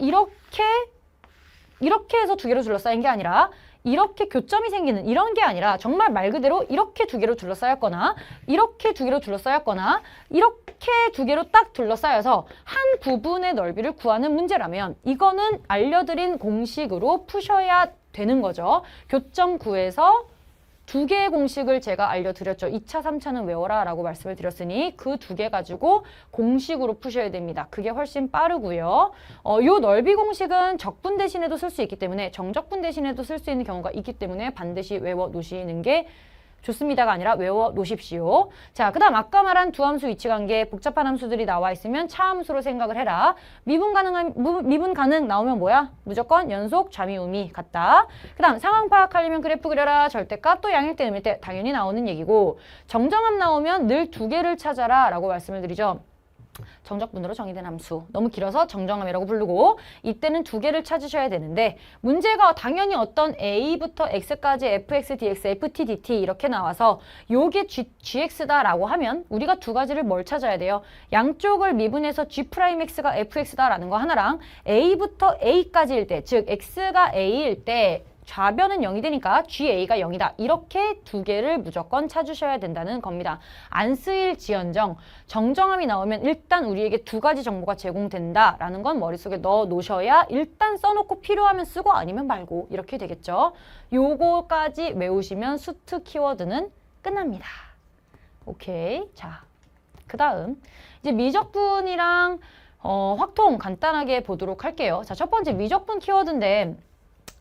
이렇게 해서 두 개로 둘러싸인 게 아니라 이렇게 교점이 생기는 이런 게 아니라 정말 말 그대로 이렇게 두 개로 둘러싸였거나 이렇게 두 개로 둘러싸였거나 이렇게 두 개로 딱 둘러싸여서 한 부분의 넓이를 구하는 문제라면 이거는 알려드린 공식으로 푸셔야 되는 거죠. 교점 구해서 두 개의 공식을 제가 알려드렸죠. 2차, 3차는 외워라 라고 말씀을 드렸으니 그 두 개 가지고 공식으로 푸셔야 됩니다. 그게 훨씬 빠르고요. 요 넓이 공식은 적분 대신에도 쓸 수 있기 때문에 정적분 대신에도 쓸 수 있는 경우가 있기 때문에 반드시 외워 놓으시는 게 좋습니다가 아니라 외워 놓으십시오. 자, 그 다음 아까 말한 두 함수 위치 관계 복잡한 함수들이 나와 있으면 차함수로 생각을 해라. 미분 가능 나오면 뭐야? 무조건 연속, 좌미, 우미 같다. 그 다음 상황 파악하려면 그래프 그려라. 절대값 또 양일대, 음일대 당연히 나오는 얘기고 정정함 나오면 늘 두 개를 찾아라 라고 말씀을 드리죠. 정적분으로 정의된 함수. 너무 길어서 정정함이라고 부르고 이때는 두 개를 찾으셔야 되는데 문제가 당연히 어떤 a부터 x까지 fx, dx, ft, dt 이렇게 나와서 요게 gx다라고 하면 우리가 두 가지를 뭘 찾아야 돼요? 양쪽을 미분해서 g'x가 fx다라는 거 하나랑 a부터 a까지일 때, 즉 x가 a일 때 좌변은 0이 되니까 GA가 0이다. 이렇게 두 개를 무조건 찾으셔야 된다는 겁니다. 안 쓰일지언정 정정함이 나오면 일단 우리에게 두 가지 정보가 제공된다라는 건 머릿속에 넣어 놓으셔야 일단 써놓고 필요하면 쓰고 아니면 말고 이렇게 되겠죠. 요거까지 외우시면 수트 키워드는 끝납니다. 오케이. 자, 그 다음 이제 미적분이랑 확통 간단하게 보도록 할게요. 자, 첫 번째 미적분 키워드인데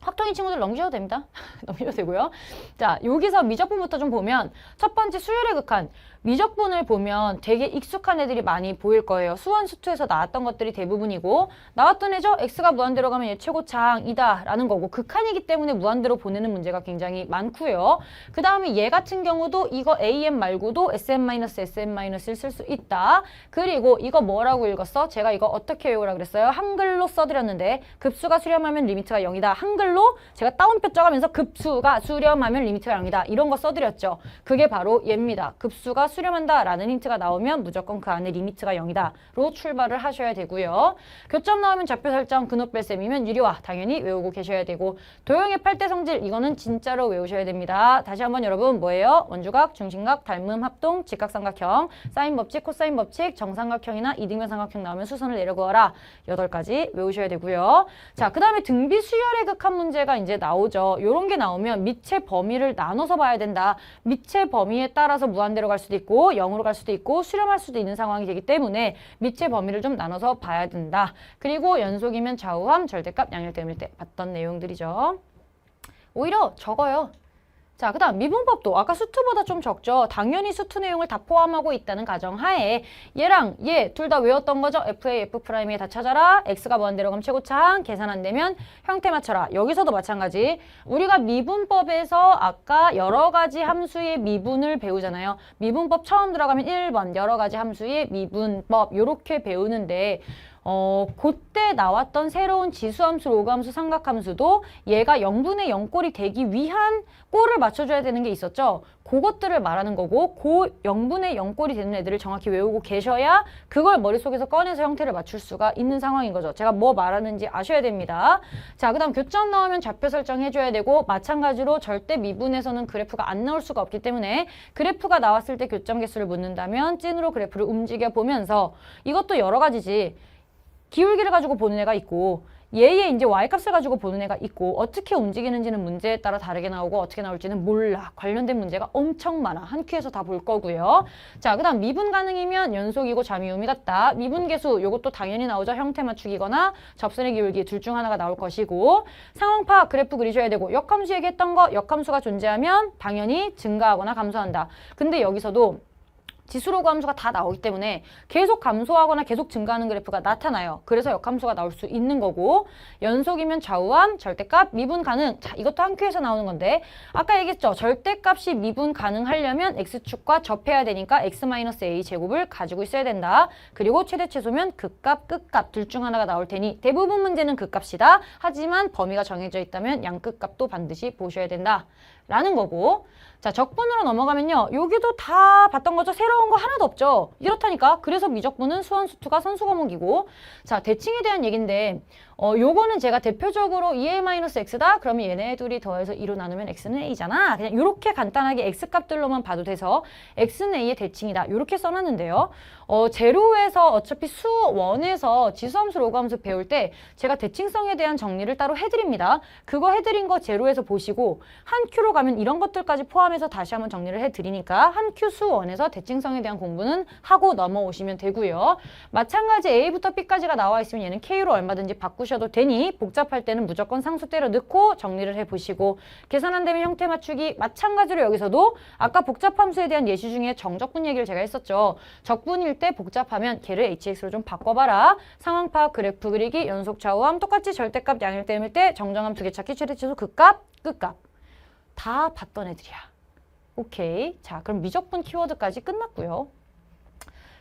확통인 친구들 넘기셔도 됩니다. 넘기셔도 되고요. 자, 여기서 미적분부터 좀 보면 첫 번째 수열의 극한. 미적분을 보면 되게 익숙한 애들이 많이 보일 거예요. 수원 수투에서 나왔던 것들이 대부분이고 나왔던 애죠. x가 무한대로 가면 얘 최고차항이다 라는 거고 극한이기 때문에 무한대로 보내는 문제가 굉장히 많고요. 그 다음에 얘 같은 경우도 이거 am 말고도 sm-sm-을 쓸 수 있다. 그리고 이거 뭐라고 읽었어? 제가 이거 어떻게 외우라 그랬어요? 한글로 써드렸는데 급수가 수렴하면 리미트가 0이다. 한글로 제가 따옴표 써가면서 급수가 수렴하면 리미트가 0이다. 이런 거 써드렸죠. 그게 바로 얘입니다. 급수가 수렴한다 라는 힌트가 나오면 무조건 그 안에 리미트가 0이다 로 출발을 하셔야 되고요. 교점 나오면 좌표 설정 근호뺄셈이면 유리화 당연히 외우고 계셔야 되고 도형의 8대 성질 이거는 진짜로 외우셔야 됩니다. 다시 한번 여러분 뭐예요? 원주각, 중심각, 닮음, 합동, 직각삼각형, 사인 법칙, 코사인 법칙, 정삼각형이나 이등변 삼각형 나오면 수선을 내려구어라 8가지 외우셔야 되고요. 자, 그 다음에 등비 수열의 극한 문제가 이제 나오죠. 요런 게 나오면 밑의 범위를 나눠서 봐야 된다. 밑의 범위에 따라서 무한대로 갈 수도 있고 0으로 갈 수도 있고 수렴할 수도 있는 상황이 되기 때문에 밑의 범위를 좀 나눠서 봐야 된다. 그리고 연속이면 좌우함, 절대값, 양일대응일 때 봤던 내용들이죠. 오히려 적어요. 자, 그 다음 미분법도 아까 수투보다 좀 적죠. 당연히 수투 내용을 다 포함하고 있다는 가정하에 얘랑 얘 둘 다 외웠던 거죠. FA, F'에 다 찾아라. X가 무한대로 가면 최고차항, 계산 안 되면 형태 맞춰라. 여기서도 마찬가지. 우리가 미분법에서 아까 여러 가지 함수의 미분을 배우잖아요. 미분법 처음 들어가면 1번 여러 가지 함수의 미분법 요렇게 배우는데 그때 나왔던 새로운 지수함수, 로그함수, 삼각함수도 얘가 0분의 0꼴이 되기 위한 꼴을 맞춰줘야 되는 게 있었죠. 그것들을 말하는 거고 그 0분의 0꼴이 되는 애들을 정확히 외우고 계셔야 그걸 머릿속에서 꺼내서 형태를 맞출 수가 있는 상황인 거죠. 제가 뭐 말하는지 아셔야 됩니다. 자, 그 다음 교점 나오면 좌표 설정해줘야 되고 마찬가지로 절대 미분에서는 그래프가 안 나올 수가 없기 때문에 그래프가 나왔을 때 교점 개수를 묻는다면 찐으로 그래프를 움직여 보면서 이것도 여러 가지지. 기울기를 가지고 보는 애가 있고 얘의 이제 y값을 가지고 보는 애가 있고 어떻게 움직이는지는 문제에 따라 다르게 나오고 어떻게 나올지는 몰라. 관련된 문제가 엄청 많아. 한 큐에서 다 볼 거고요. 자, 그 다음 미분 가능이면 연속이고 잠이음이 같다. 미분 계수 요것도 당연히 나오죠. 형태 맞추기거나 접선의 기울기 둘 중 하나가 나올 것이고 상황 파악 그래프 그리셔야 되고 역함수 얘기했던 거 역함수가 존재하면 당연히 증가하거나 감소한다. 근데 여기서도 지수로그 함수가 다 나오기 때문에 계속 감소하거나 계속 증가하는 그래프가 나타나요. 그래서 역함수가 나올 수 있는 거고 연속이면 좌우함, 절대값, 미분 가능. 자, 이것도 한 큐에서 나오는 건데 아까 얘기했죠. 절대값이 미분 가능하려면 x축과 접해야 되니까 x-a 제곱을 가지고 있어야 된다. 그리고 최대 최소면 극값, 끝값 둘 중 하나가 나올 테니 대부분 문제는 극값이다. 하지만 범위가 정해져 있다면 양끝값도 반드시 보셔야 된다. 라는 거고 자, 적분으로 넘어가면요. 여기도 다 봤던 거죠. 새로운 거 하나도 없죠. 이렇다니까. 그래서 미적분은 수원, 수투가 선수 과목이고 자, 대칭에 대한 얘기인데 요거는 제가 대표적으로 2a-x다? 그러면 얘네 둘이 더해서 2로 나누면 x는 a잖아. 그냥 이렇게 간단하게 x값들로만 봐도 돼서 x는 a의 대칭이다. 이렇게 써놨는데요. 제로에서 어차피 수원에서 지수함수, 로그함수 배울 때 제가 대칭성에 대한 정리를 따로 해드립니다. 그거 해드린 거 제로에서 보시고 한 큐로 가면 이런 것들까지 포함해서 다시 한번 정리를 해드리니까 한 큐 수원에서 대칭성에 대한 공부는 하고 넘어오시면 되고요. 마찬가지 A부터 B까지가 나와 있으면 얘는 K로 얼마든지 바꾸셔도 되니 복잡할 때는 무조건 상수 때려 넣고 정리를 해보시고 계산 안 되면 형태 맞추기 마찬가지로 여기서도 아까 복잡함수에 대한 예시 중에 정적분 얘기를 제가 했었죠. 적분일 때 복잡하면 걔를 hx로 좀 바꿔봐라. 상황 파악 그래프 그리기 연속 좌우함 똑같이 절대값 양일대응일 때 정정함 두 개 찾기 최대 최소 극값 끝값 다 봤던 애들이야. 오케이. 자, 그럼 미적분 키워드까지 끝났고요.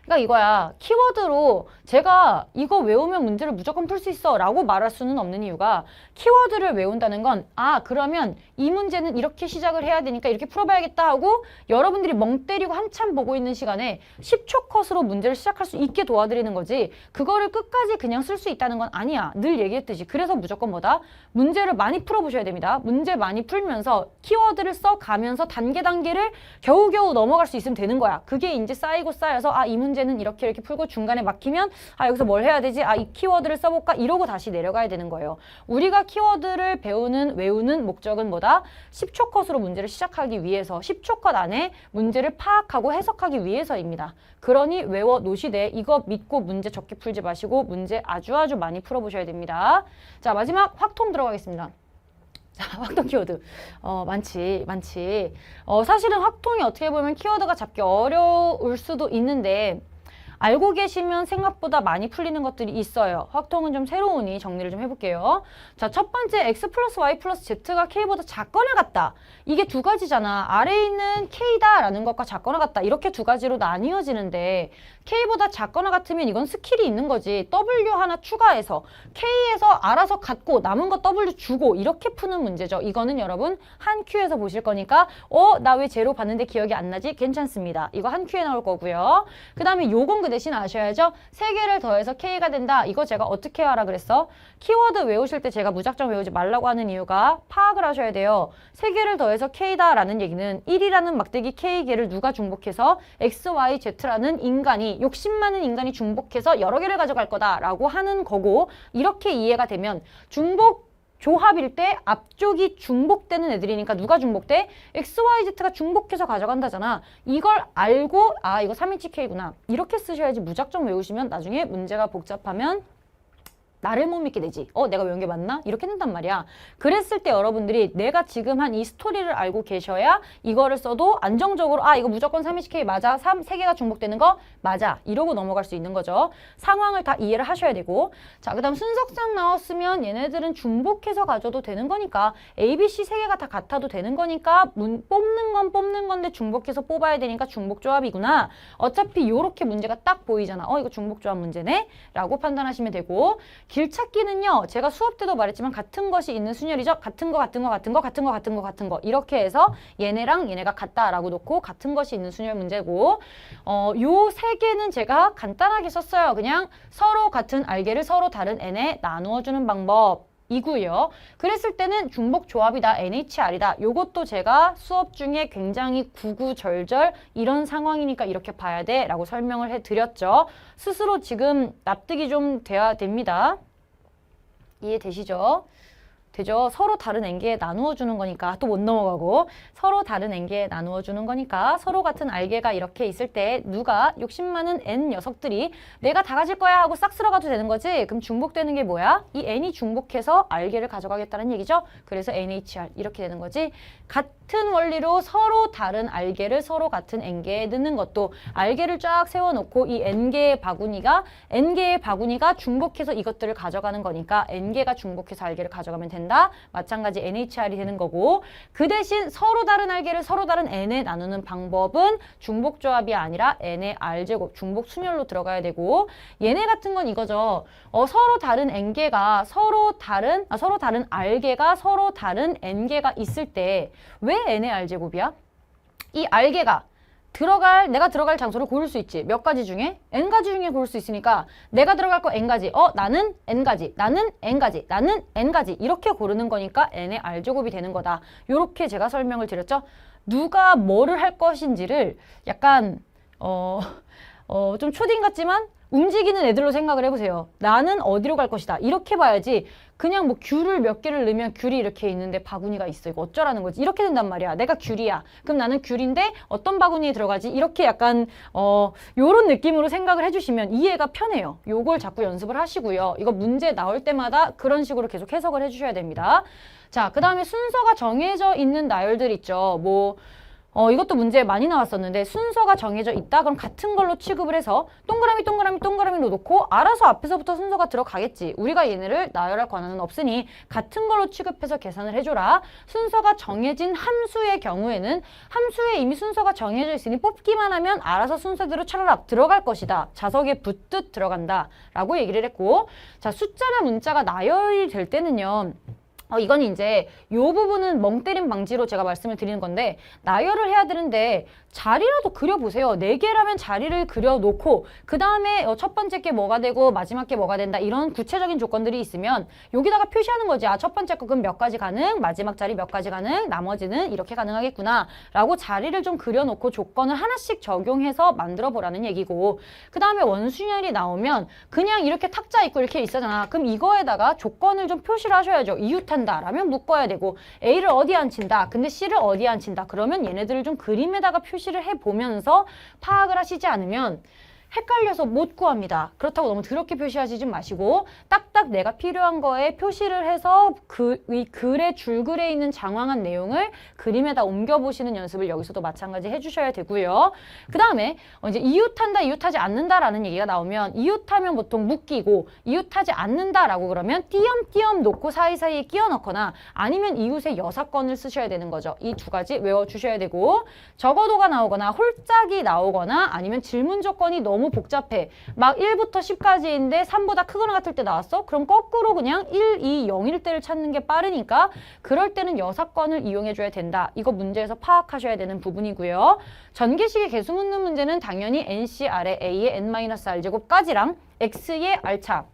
그러니까 이거야. 키워드로 제가 이거 외우면 문제를 무조건 풀 수 있어 라고 말할 수는 없는 이유가 키워드를 외운다는 건 그러면 이 문제는 이렇게 시작을 해야 되니까 이렇게 풀어봐야겠다 하고 여러분들이 멍 때리고 한참 보고 있는 시간에 10초 컷으로 문제를 시작할 수 있게 도와드리는 거지 그거를 끝까지 그냥 쓸 수 있다는 건 아니야. 늘 얘기했듯이. 그래서 무조건 뭐다? 문제를 많이 풀어보셔야 됩니다. 문제 많이 풀면서 키워드를 써가면서 단계를 겨우겨우 넘어갈 수 있으면 되는 거야. 그게 이제 쌓이고 쌓여서 이 문제는 이렇게 풀고 중간에 막히면 여기서 뭘 해야 되지? 이 키워드를 써볼까? 이러고 다시 내려가야 되는 거예요. 우리가 키워드를 외우는 목적은 뭐다? 10초 컷으로 문제를 시작하기 위해서 10초 컷 안에 문제를 파악하고 해석하기 위해서입니다. 그러니 외워 놓으시되 이거 믿고 문제 적게 풀지 마시고 문제 아주 많이 풀어보셔야 됩니다. 자, 마지막 확통 들어가겠습니다. 자, 확통 키워드. 많지. 사실은 확통이 어떻게 보면 키워드가 잡기 어려울 수도 있는데, 알고 계시면 생각보다 많이 풀리는 것들이 있어요. 확통은 좀 새로우니 정리를 좀 해볼게요. 자, 첫 번째 x 플러스 y 플러스 z가 k보다 작거나 같다. 이게 두 가지잖아. 아래에 있는 k다라는 것과 작거나 같다. 이렇게 두 가지로 나뉘어지는데 k보다 작거나 같으면 이건 스킬이 있는 거지. w 하나 추가해서 k에서 알아서 갖고 남은 거 w 주고 이렇게 푸는 문제죠. 이거는 여러분 한 큐에서 보실 거니까 나 왜 제로 봤는데 기억이 안 나지? 괜찮습니다. 이거 한 큐에 나올 거고요. 그 다음에 요건 그 대신 아셔야죠. 세 개를 더해서 k가 된다. 이거 제가 어떻게 하라 그랬어? 키워드 외우실 때 제가 무작정 외우지 말라고 하는 이유가 파악을 하셔야 돼요. 세 개를 더해서 k다라는 얘기는 1이라는 막대기 k개를 누가 중복해서 x, y, z라는 인간이 욕심 많은 인간이 중복해서 여러 개를 가져갈 거다라고 하는 거고 이렇게 이해가 되면 중복 조합일 때 앞쪽이 중복되는 애들이니까 누가 중복돼? x, y, z가 중복해서 가져간다잖아. 이걸 알고 이거 3인치 k구나. 이렇게 쓰셔야지 무작정 외우시면 나중에 문제가 복잡하면 나를 못 믿게 되지. 내가 외운 게 맞나? 이렇게 된단 말이야. 그랬을 때 여러분들이 내가 지금 한 이 스토리를 알고 계셔야 이거를 써도 안정적으로 이거 무조건 3인치K 맞아. 3개가 중복되는 거 맞아. 이러고 넘어갈 수 있는 거죠. 상황을 다 이해를 하셔야 되고 자, 그 다음 순서상 나왔으면 얘네들은 중복해서 가져도 되는 거니까 A, B, C 3개가 다 같아도 되는 거니까 뽑는 건 뽑는 건데 중복해서 뽑아야 되니까 중복조합이구나. 어차피 요렇게 문제가 딱 보이잖아. 이거 중복조합 문제네? 라고 판단하시면 되고 길찾기는요. 제가 수업 때도 말했지만 같은 것이 있는 순열이죠. 같은 거 이렇게 해서 얘네랑 얘네가 같다라고 놓고 같은 것이 있는 순열 문제고 요 세 개는 제가 간단하게 썼어요. 그냥 서로 같은 알개를 서로 다른 n에 나누어주는 방법. 이고요. 그랬을 때는 중복 조합이다. NHR이다. 요것도 제가 수업 중에 굉장히 구구절절 이런 상황이니까 이렇게 봐야 돼 라고 설명을 해드렸죠. 스스로 지금 납득이 좀 돼야 됩니다. 이해되시죠? 되죠? 서로 다른 n개에 나누어 주는 거니까 또 못 넘어가고 서로 다른 n개에 나누어 주는 거니까 서로 같은 알개가 이렇게 있을 때 누가 욕심 많은 n 녀석들이 내가 다 가질 거야 하고 싹 쓸어가도 되는 거지. 그럼 중복되는 게 뭐야? 이 n이 중복해서 알개를 가져가겠다는 얘기죠. 그래서 NHR 이렇게 되는 거지. 같은 원리로 서로 다른 알개를 서로 같은 n개에 넣는 것도 알개를 쫙 세워놓고 이 n개의 바구니가 중복해서 이것들을 가져가는 거니까 n개가 중복해서 알개를 가져가면 된다. 마찬가지 NHR이 되는 거고 그 대신 서로 다른 알개를 서로 다른 n에 나누는 방법은 중복조합이 아니라 n의 r제곱 중복 순열로 들어가야 되고 얘네 같은 건 이거죠. 서로 다른 n개가 서로 다른 알개가 서로 다른 n개가 있을 때 왜 n의 r제곱이야? 이 알개가 내가 들어갈 장소를 고를 수 있지. 몇 가지 중에? n가지 중에 고를 수 있으니까 내가 들어갈 거 n가지. 나는 n가지. 나는 n가지. 나는 n가지. 이렇게 고르는 거니까 n의 r제곱이 되는 거다. 요렇게 제가 설명을 드렸죠. 누가 뭐를 할 것인지를 약간 좀 초딩 같지만 움직이는 애들로 생각을 해보세요. 나는 어디로 갈 것이다. 이렇게 봐야지. 그냥 뭐 귤을 몇 개를 넣으면 귤이 이렇게 있는데 바구니가 있어. 이거 어쩌라는 거지? 이렇게 된단 말이야. 내가 귤이야. 그럼 나는 귤인데 어떤 바구니에 들어가지? 이렇게 약간 요런 느낌으로 생각을 해주시면 이해가 편해요. 요걸 자꾸 연습을 하시고요. 이거 문제 나올 때마다 그런 식으로 계속 해석을 해주셔야 됩니다. 자, 그 다음에 순서가 정해져 있는 나열들 있죠. 이것도 문제 많이 나왔었는데 순서가 정해져 있다? 그럼 같은 걸로 취급을 해서 동그라미로 놓고 알아서 앞에서부터 순서가 들어가겠지. 우리가 얘네를 나열할 권한은 없으니 같은 걸로 취급해서 계산을 해줘라. 순서가 정해진 함수의 경우에는 함수에 이미 순서가 정해져 있으니 뽑기만 하면 알아서 순서대로 차라락 들어갈 것이다. 자석에 붙듯 들어간다. 라고 얘기를 했고 자, 숫자나 문자가 나열이 될 때는요. 이건 이제 요 부분은 멍 때림 방지로 제가 말씀을 드리는 건데 나열을 해야 되는데 자리라도 그려보세요. 4개라면 자리를 그려놓고 그 다음에 첫 번째 게 뭐가 되고 마지막 게 뭐가 된다 이런 구체적인 조건들이 있으면 여기다가 표시하는 거지. 첫 번째 거 그럼 몇 가지 가능, 마지막 자리 몇 가지 가능, 나머지는 이렇게 가능하겠구나 라고 자리를 좀 그려놓고 조건을 하나씩 적용해서 만들어 보라는 얘기고 그 다음에 원순열이 나오면 그냥 이렇게 탁자 있고 이렇게 있잖아. 그럼 이거에다가 조건을 좀 표시를 하셔야죠. 이웃한다 라면 묶어야 되고 A를 어디에 앉힌다. 근데 C를 어디에 앉힌다. 그러면 얘네들을 좀 그림에다가 표시를 해보면서 파악을 하시지 않으면 헷갈려서 못 구합니다. 그렇다고 너무 더럽게 표시하지 좀 마시고 딱 딱딱 내가 필요한 거에 표시를 해서 이 글의 줄글에 있는 장황한 내용을 그림에다 옮겨보시는 연습을 여기서도 마찬가지 해주셔야 되고요. 그 다음에 이제 이웃한다, 이웃하지 않는다라는 얘기가 나오면 이웃하면 보통 묶이고 이웃하지 않는다라고 그러면 띄엄띄엄 놓고 사이사이에 끼워 넣거나 아니면 이웃의 여사건을 쓰셔야 되는 거죠. 이 두 가지 외워주셔야 되고 적어도가 나오거나 홀짝이 나오거나 아니면 질문 조건이 너무 복잡해. 막 1부터 10까지인데 3보다 크거나 같을 때 나왔어? 그럼 거꾸로 그냥 1, 2, 0일 때를 찾는 게 빠르니까 그럴 때는 여사건을 이용해줘야 된다. 이거 문제에서 파악하셔야 되는 부분이고요. 전개식의 개수 묻는 문제는 당연히 NCR의 A의 N-R제곱까지랑 X의 R차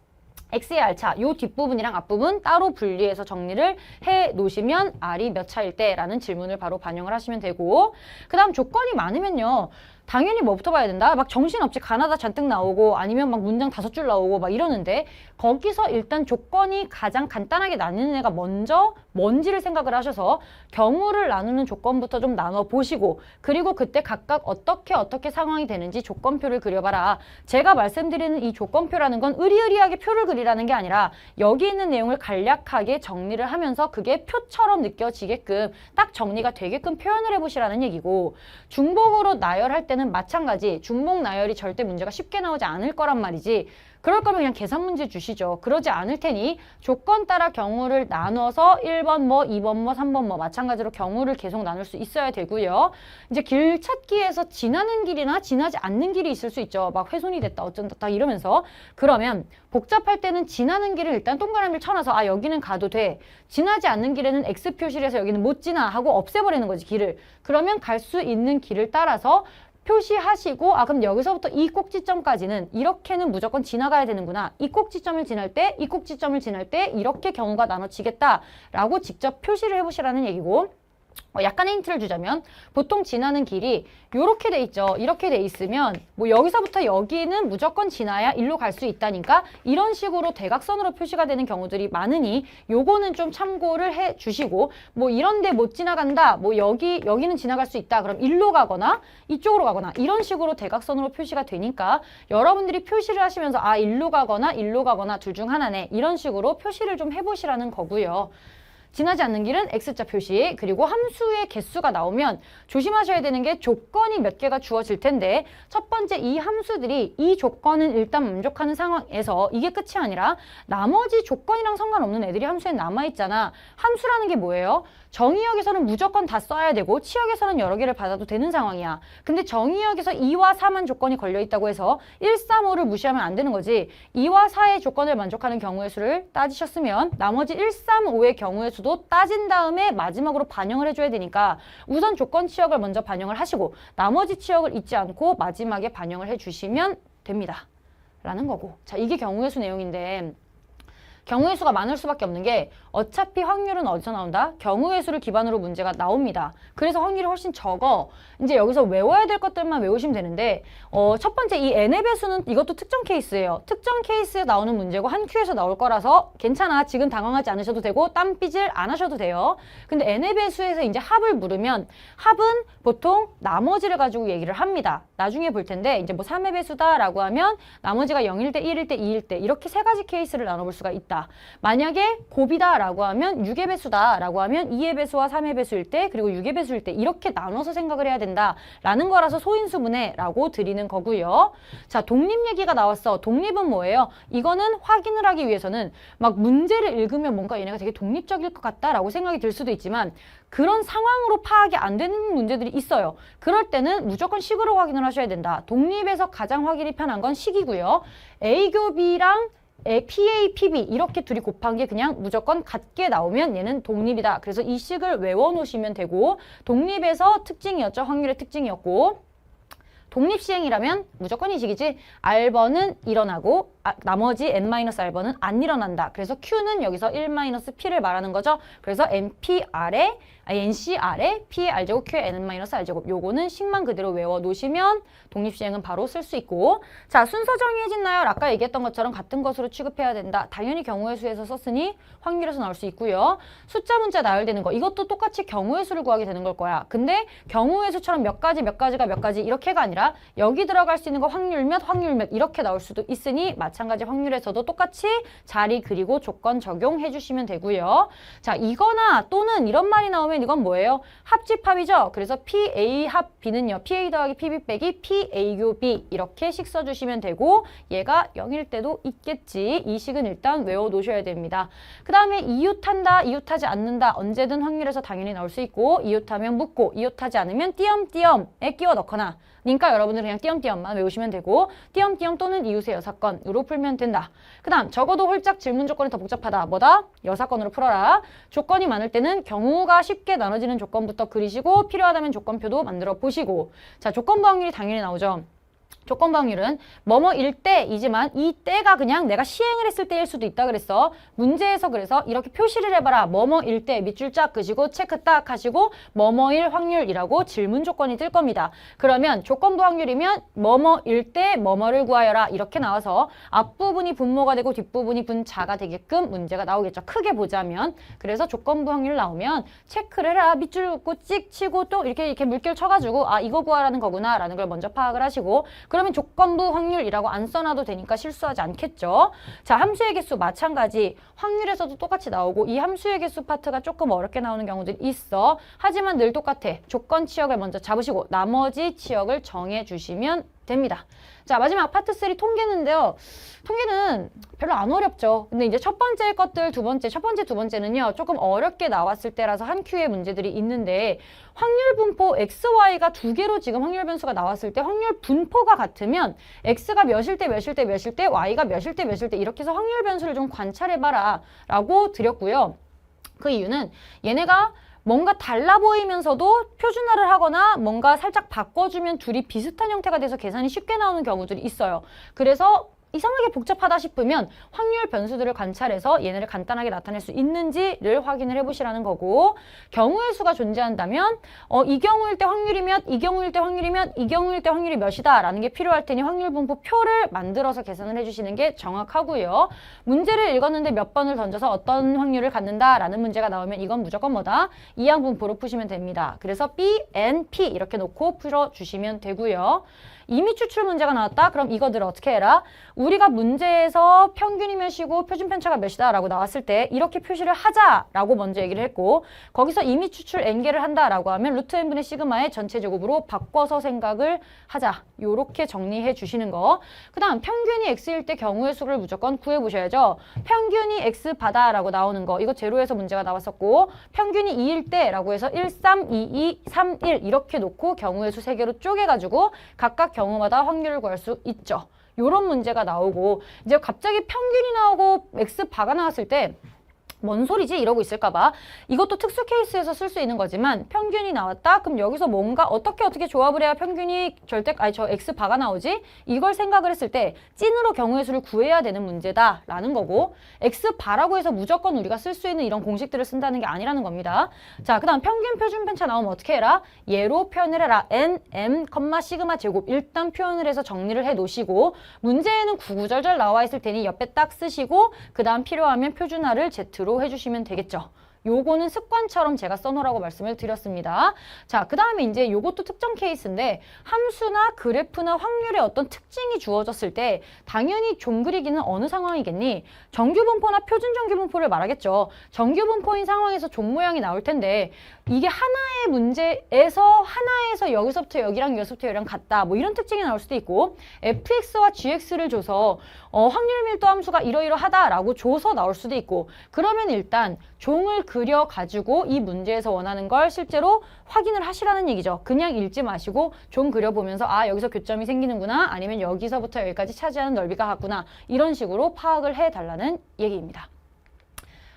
X의 R차, 요 뒷부분이랑 앞부분 따로 분리해서 정리를 해 놓으시면 R이 몇 차일 때라는 질문을 바로 반영을 하시면 되고 그 다음 조건이 많으면요. 당연히 뭐부터 봐야 된다? 막 정신없이 가나다 잔뜩 나오고 아니면 막 문장 5줄 나오고 막 이러는데 거기서 일단 조건이 가장 간단하게 나뉘는 애가 먼저 뭔지를 생각을 하셔서 경우를 나누는 조건부터 좀 나눠보시고 그리고 그때 각각 어떻게 상황이 되는지 조건표를 그려봐라. 제가 말씀드리는 이 조건표라는 건 으리으리하게 표를 그리라는 게 아니라 여기 있는 내용을 간략하게 정리를 하면서 그게 표처럼 느껴지게끔 딱 정리가 되게끔 표현을 해보시라는 얘기고 중복으로 나열할 때는 마찬가지 중복 나열이 절대 문제가 쉽게 나오지 않을 거란 말이지 그럴 거면 그냥 계산 문제 주시죠. 그러지 않을 테니 조건 따라 경우를 나눠서 1번 뭐 2번 뭐 3번 뭐 마찬가지로 경우를 계속 나눌 수 있어야 되고요. 이제 길 찾기에서 지나는 길이나 지나지 않는 길이 있을 수 있죠. 막 훼손이 됐다 어쩐다 이러면서 그러면 복잡할 때는 지나는 길을 일단 동그라미를 쳐놔서 아 여기는 가도 돼. 지나지 않는 길에는 X 표시를 해서 여기는 못 지나 하고 없애버리는 거지 길을. 그러면 갈 수 있는 길을 따라서 표시하시고 아 그럼 여기서부터 이 꼭지점까지는 이렇게는 무조건 지나가야 되는구나. 이 꼭지점을 지날 때, 이 꼭지점을 지날 때 이렇게 경우가 나눠지겠다라고 직접 표시를 해보시라는 얘기고 약간의 힌트를 주자면 보통 지나는 길이 이렇게 돼 있죠. 이렇게 돼 있으면 뭐 여기서부터 여기는 무조건 지나야 일로 갈 수 있다니까 이런 식으로 대각선으로 표시가 되는 경우들이 많으니 요거는 좀 참고를 해 주시고 뭐 이런데 못 지나간다. 뭐 여기는 지나갈 수 있다. 그럼 일로 가거나 이쪽으로 가거나 이런 식으로 대각선으로 표시가 되니까 여러분들이 표시를 하시면서 아 일로 가거나 둘 중 하나네. 이런 식으로 표시를 좀 해보시라는 거고요. 지나지 않는 길은 X자 표시 그리고 함수의 개수가 나오면 조심하셔야 되는 게 조건이 몇 개가 주어질 텐데 첫 번째 이 함수들이 이 조건은 일단 만족하는 상황에서 이게 끝이 아니라 나머지 조건이랑 상관없는 애들이 함수에 남아있잖아. 함수라는 게 뭐예요? 정의역에서는 무조건 다 써야 되고 치역에서는 여러 개를 받아도 되는 상황이야. 근데 정의역에서 2와 4만 조건이 걸려있다고 해서 1, 3, 5를 무시하면 안 되는 거지. 2와 4의 조건을 만족하는 경우의 수를 따지셨으면 나머지 1, 3, 5의 경우의 수도 따진 다음에 마지막으로 반영을 해줘야 되니까 우선 조건 치역을 먼저 반영을 하시고 나머지 치역을 잊지 않고 마지막에 반영을 해주시면 됩니다. 라는 거고. 자, 이게 경우의 수 내용인데 경우의 수가 많을 수밖에 없는 게 어차피 확률은 어디서 나온다? 경우의 수를 기반으로 문제가 나옵니다. 그래서 확률이 훨씬 적어. 이제 여기서 외워야 될 것들만 외우시면 되는데 첫 번째 이 n의 배수는 이것도 특정 케이스예요. 특정 케이스에 나오는 문제고 한 큐에서 나올 거라서 괜찮아. 지금 당황하지 않으셔도 되고 땀삐질 안 하셔도 돼요. 근데 n의 배수에서 이제 합을 물으면 합은 보통 나머지를 가지고 얘기를 합니다. 나중에 볼 텐데 이제 뭐 3의 배수다라고 하면 나머지가 0일 때, 1일 때, 2일 때 이렇게 세 가지 케이스를 나눠볼 수가 있다. 만약에 곱이다라고 하면 6의 배수다라고 하면 2의 배수와 3의 배수일 때 그리고 6의 배수일 때 이렇게 나눠서 생각을 해야 된다라는 거라서 소인수분해라고 드리는 거고요. 자, 독립 얘기가 나왔어. 독립은 뭐예요? 이거는 확인을 하기 위해서는 막 문제를 읽으면 뭔가 얘네가 되게 독립적일 것 같다라고 생각이 들 수도 있지만 그런 상황으로 파악이 안 되는 문제들이 있어요. 그럴 때는 무조건 식으로 확인을 하셔야 된다. 독립에서 가장 확인이 편한 건 식이고요. A교비랑 PA, PB 이렇게 둘이 곱한 게 그냥 무조건 같게 나오면 얘는 독립이다. 그래서 이 식을 외워놓으시면 되고 독립에서 특징이었죠. 확률의 특징이었고 독립시행이라면 무조건 이 식이지 R번은 일어나고 나머지 N-R번은 안 일어난다. 그래서 Q는 여기서 1-P를 말하는 거죠. 그래서 NCR에 P의 R제곱 Q의 N-R제곱 요거는 식만 그대로 외워놓으시면 독립시행은 바로 쓸 수 있고 자 순서 정의해진나요? 아까 얘기했던 것처럼 같은 것으로 취급해야 된다. 당연히 경우의 수에서 썼으니 확률에서 나올 수 있고요. 숫자 문자 나열되는 거 이것도 똑같이 경우의 수를 구하게 되는 걸 거야. 근데 경우의 수처럼 몇 가지 이렇게가 아니라 아니라 여기 들어갈 수 있는 거 확률 몇 이렇게 나올 수도 있으니 마찬가지 확률에서도 똑같이 자리 그리고 조건 적용해 주시면 되고요. 자, 이거나 또는 이런 말이 나오면 이건 뭐예요? 합집합이죠. 그래서 PA 합 B는요. PA 더하기 PB 빼기 PA 교 B 이렇게씩 써주시면 되고 얘가 0일 때도 있겠지. 이 식은 일단 외워놓으셔야 됩니다. 그 다음에 이웃한다, 이웃하지 않는다 언제든 확률에서 당연히 나올 수 있고 이웃하면 묻고 이웃하지 않으면 띄엄띄엄에 끼워 넣거나 그러니까 여러분들은 그냥 띄엄띄엄만 외우시면 되고 띄엄띄엄 또는 이웃의 여사건으로 풀면 된다. 그 다음 적어도 홀짝 질문 조건이 더 복잡하다. 뭐다? 여사건으로 풀어라. 조건이 많을 때는 경우가 쉽게 나눠지는 조건부터 그리시고 필요하다면 조건표도 만들어 보시고 자, 조건부 확률이 당연히 나오죠. 조건부 확률은 뭐뭐일 때이지만 이 때가 그냥 내가 시행을 했을 때일 수도 있다 그랬어. 문제에서 그래서 이렇게 표시를 해봐라. 뭐뭐일 때 밑줄 쫙 그시고 체크 딱 하시고 뭐뭐일 확률이라고 질문 조건이 뜰 겁니다. 그러면 조건부 확률이면 뭐뭐일 때 뭐뭐를 구하여라 이렇게 나와서 앞부분이 분모가 되고 뒷부분이 분자가 되게끔 문제가 나오겠죠. 크게 보자면. 그래서 조건부 확률 나오면 체크를 해라. 밑줄 긋고 찍 치고 또 이렇게 물결 쳐가지고 아 이거 구하라는 거구나 라는 걸 먼저 파악을 하시고 그러면 조건부 확률이라고 안 써놔도 되니까 실수하지 않겠죠. 자, 함수의 개수 마찬가지. 확률에서도 똑같이 나오고 이 함수의 개수 파트가 조금 어렵게 나오는 경우들이 있어. 하지만 늘 똑같아. 조건 치역을 먼저 잡으시고 나머지 치역을 정해주시면 됩니다. 자, 마지막 파트 3 통계인데요. 통계는 별로 안 어렵죠. 근데 이제 첫 번째 것들 첫 번째, 두 번째는요. 조금 어렵게 나왔을 때라서 한 큐의 문제들이 있는데 확률 분포 XY가 두 개로 지금 확률 변수가 나왔을 때 확률 분포가 같으면 X가 몇일 때 Y가 몇일 때 이렇게 해서 확률 변수를 좀 관찰해봐라 라고 드렸고요. 그 이유는 얘네가 뭔가 달라 보이면서도 표준화를 하거나 뭔가 살짝 바꿔주면 둘이 비슷한 형태가 돼서 계산이 쉽게 나오는 경우들이 있어요. 그래서 이상하게 복잡하다 싶으면 확률 변수들을 관찰해서 얘네를 간단하게 나타낼 수 있는지를 확인을 해보시라는 거고 경우의 수가 존재한다면 이 경우일 때 확률이 몇, 이 경우일 때 확률이 몇, 이 경우일 때 확률이 몇이다 라는 게 필요할 테니 확률 분포 표를 만들어서 계산을 해주시는 게 정확하고요. 문제를 읽었는데 몇 번을 던져서 어떤 확률을 갖는다 라는 문제가 나오면 이건 무조건 뭐다? 이항 분포로 푸시면 됩니다. 그래서 B, N, P 이렇게 놓고 풀어주시면 되고요. 이미 추출 문제가 나왔다? 그럼 이거들을 어떻게 해라? 우리가 문제에서 평균이 몇이고 표준 편차가 몇이다 라고 나왔을 때 이렇게 표시를 하자라고 먼저 얘기를 했고 거기서 이미 추출 n개를 한다라고 하면 루트 n분의 시그마의 전체 제곱으로 바꿔서 생각을 하자. 요렇게 정리해 주시는 거. 그 다음 평균이 x일 때 경우의 수를 무조건 구해보셔야죠. 평균이 x 바다라고 나오는 거. 이거 제로에서 문제가 나왔었고 평균이 2일 때 라고 해서 1, 3, 2, 2, 3, 1 이렇게 놓고 경우의 수 3개로 쪼개가지고 각각 경우마다 확률을 구할 수 있죠. 요런 문제가 나오고 이제 갑자기 평균이 나오고 x바가 나왔을 때 뭔 소리지? 이러고 있을까봐 이것도 특수 케이스에서 쓸 수 있는 거지만 평균이 나왔다? 그럼 여기서 뭔가 어떻게 조합을 해야 평균이 저 x바가 나오지? 이걸 생각을 했을 때 찐으로 경우의 수를 구해야 되는 문제다 라는 거고 x바라고 해서 무조건 우리가 쓸 수 있는 이런 공식들을 쓴다는 게 아니라는 겁니다. 자, 그 다음 평균 표준 편차 나오면 어떻게 해라? 얘로 표현을 해라. n, m, 시그마 제곱 일단 표현을 해서 정리를 해 놓으시고 문제에는 구구절절 나와 있을 테니 옆에 딱 쓰시고 그 다음 필요하면 표준화를 Z로 해주시면 되겠죠. 요거는 습관처럼 제가 써놓으라고 말씀을 드렸습니다. 자, 그 다음에 이제 요것도 특정 케이스인데 함수나 그래프나 확률의 어떤 특징이 주어졌을 때 당연히 종 그리기는 어느 상황이겠니? 정규분포나 표준정규분포를 말하겠죠. 정규분포인 상황에서 종 모양이 나올 텐데 이게 하나의 문제에서 여기서부터 여기랑 여기서부터 여기랑 같다. 뭐 이런 특징이 나올 수도 있고 fx와 gx를 줘서 확률 밀도 함수가 이러이러하다라고 줘서 나올 수도 있고 그러면 일단 종을 그려가지고 이 문제에서 원하는 걸 실제로 확인을 하시라는 얘기죠. 그냥 읽지 마시고 종 그려보면서 아 여기서 교점이 생기는구나 아니면 여기서부터 여기까지 차지하는 넓이가 같구나 이런 식으로 파악을 해달라는 얘기입니다.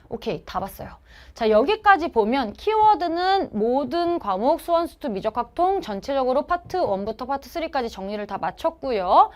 오케이, 다 봤어요. 자, 여기까지 보면 키워드는 모든 과목 수원수투 미적학통 전체적으로 파트 1부터 파트 3까지 정리를 다 마쳤고요.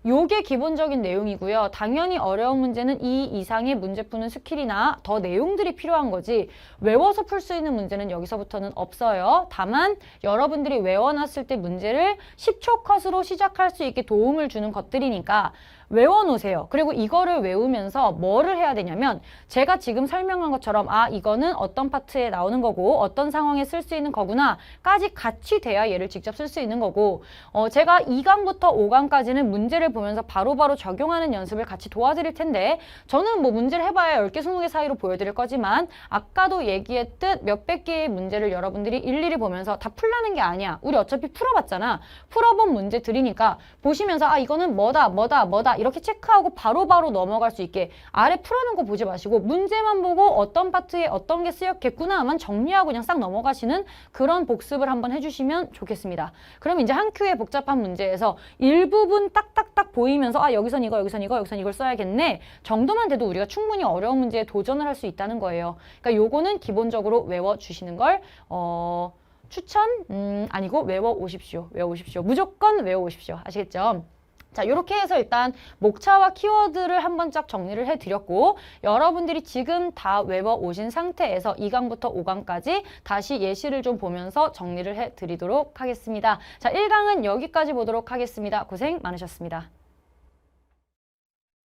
요게 기본적인 내용이고요. 당연히 어려운 문제는 이 이상의 문제 푸는 스킬이나 더 내용들이 필요한 거지 외워서 풀 수 있는 문제는 여기서부터는 없어요. 다만 여러분들이 외워놨을 때 문제를 10초 컷으로 시작할 수 있게 도움을 주는 것들이니까 외워놓으세요. 그리고 이거를 외우면서 뭐를 해야 되냐면 제가 지금 설명한 것처럼 아 이거는 어떤 파트에 나오는 거고 어떤 상황에 쓸 수 있는 거구나 까지 같이 돼야 얘를 직접 쓸 수 있는 거고 제가 2강부터 5강까지는 문제를 보면서 바로바로 적용하는 연습을 같이 도와드릴 텐데 저는 뭐 문제를 해봐야 10개, 20개 사이로 보여드릴 거지만 아까도 얘기했듯 몇백 개의 문제를 여러분들이 일일이 보면서 다 풀라는 게 아니야. 우리 어차피 풀어봤잖아. 풀어본 문제들이니까 보시면서 아 이거는 뭐다 이렇게 체크하고 바로바로 넘어갈 수 있게 아래 풀어놓은 거 보지 마시고 문제만 보고 어떤 파트에 어떤 게 쓰였겠구나만 정리하고 그냥 싹 넘어가시는 그런 복습을 한번 해주시면 좋겠습니다. 그럼 이제 한 큐의 복잡한 문제에서 일부분 딱딱딱 보이면서 아 여기선 이거 여기선 이거 여기선 이걸 써야겠네 정도만 돼도 우리가 충분히 어려운 문제에 도전을 할 수 있다는 거예요. 그러니까 요거는 기본적으로 외워주시는 걸 추천? 아니고 외워오십시오. 외워오십시오. 무조건 외워오십시오. 아시겠죠? 자, 이렇게 해서 일단 목차와 키워드를 한번 쫙 정리를 해드렸고 여러분들이 지금 다 외워오신 상태에서 2강부터 5강까지 다시 예시를 좀 보면서 정리를 해드리도록 하겠습니다. 자, 1강은 여기까지 보도록 하겠습니다. 고생 많으셨습니다.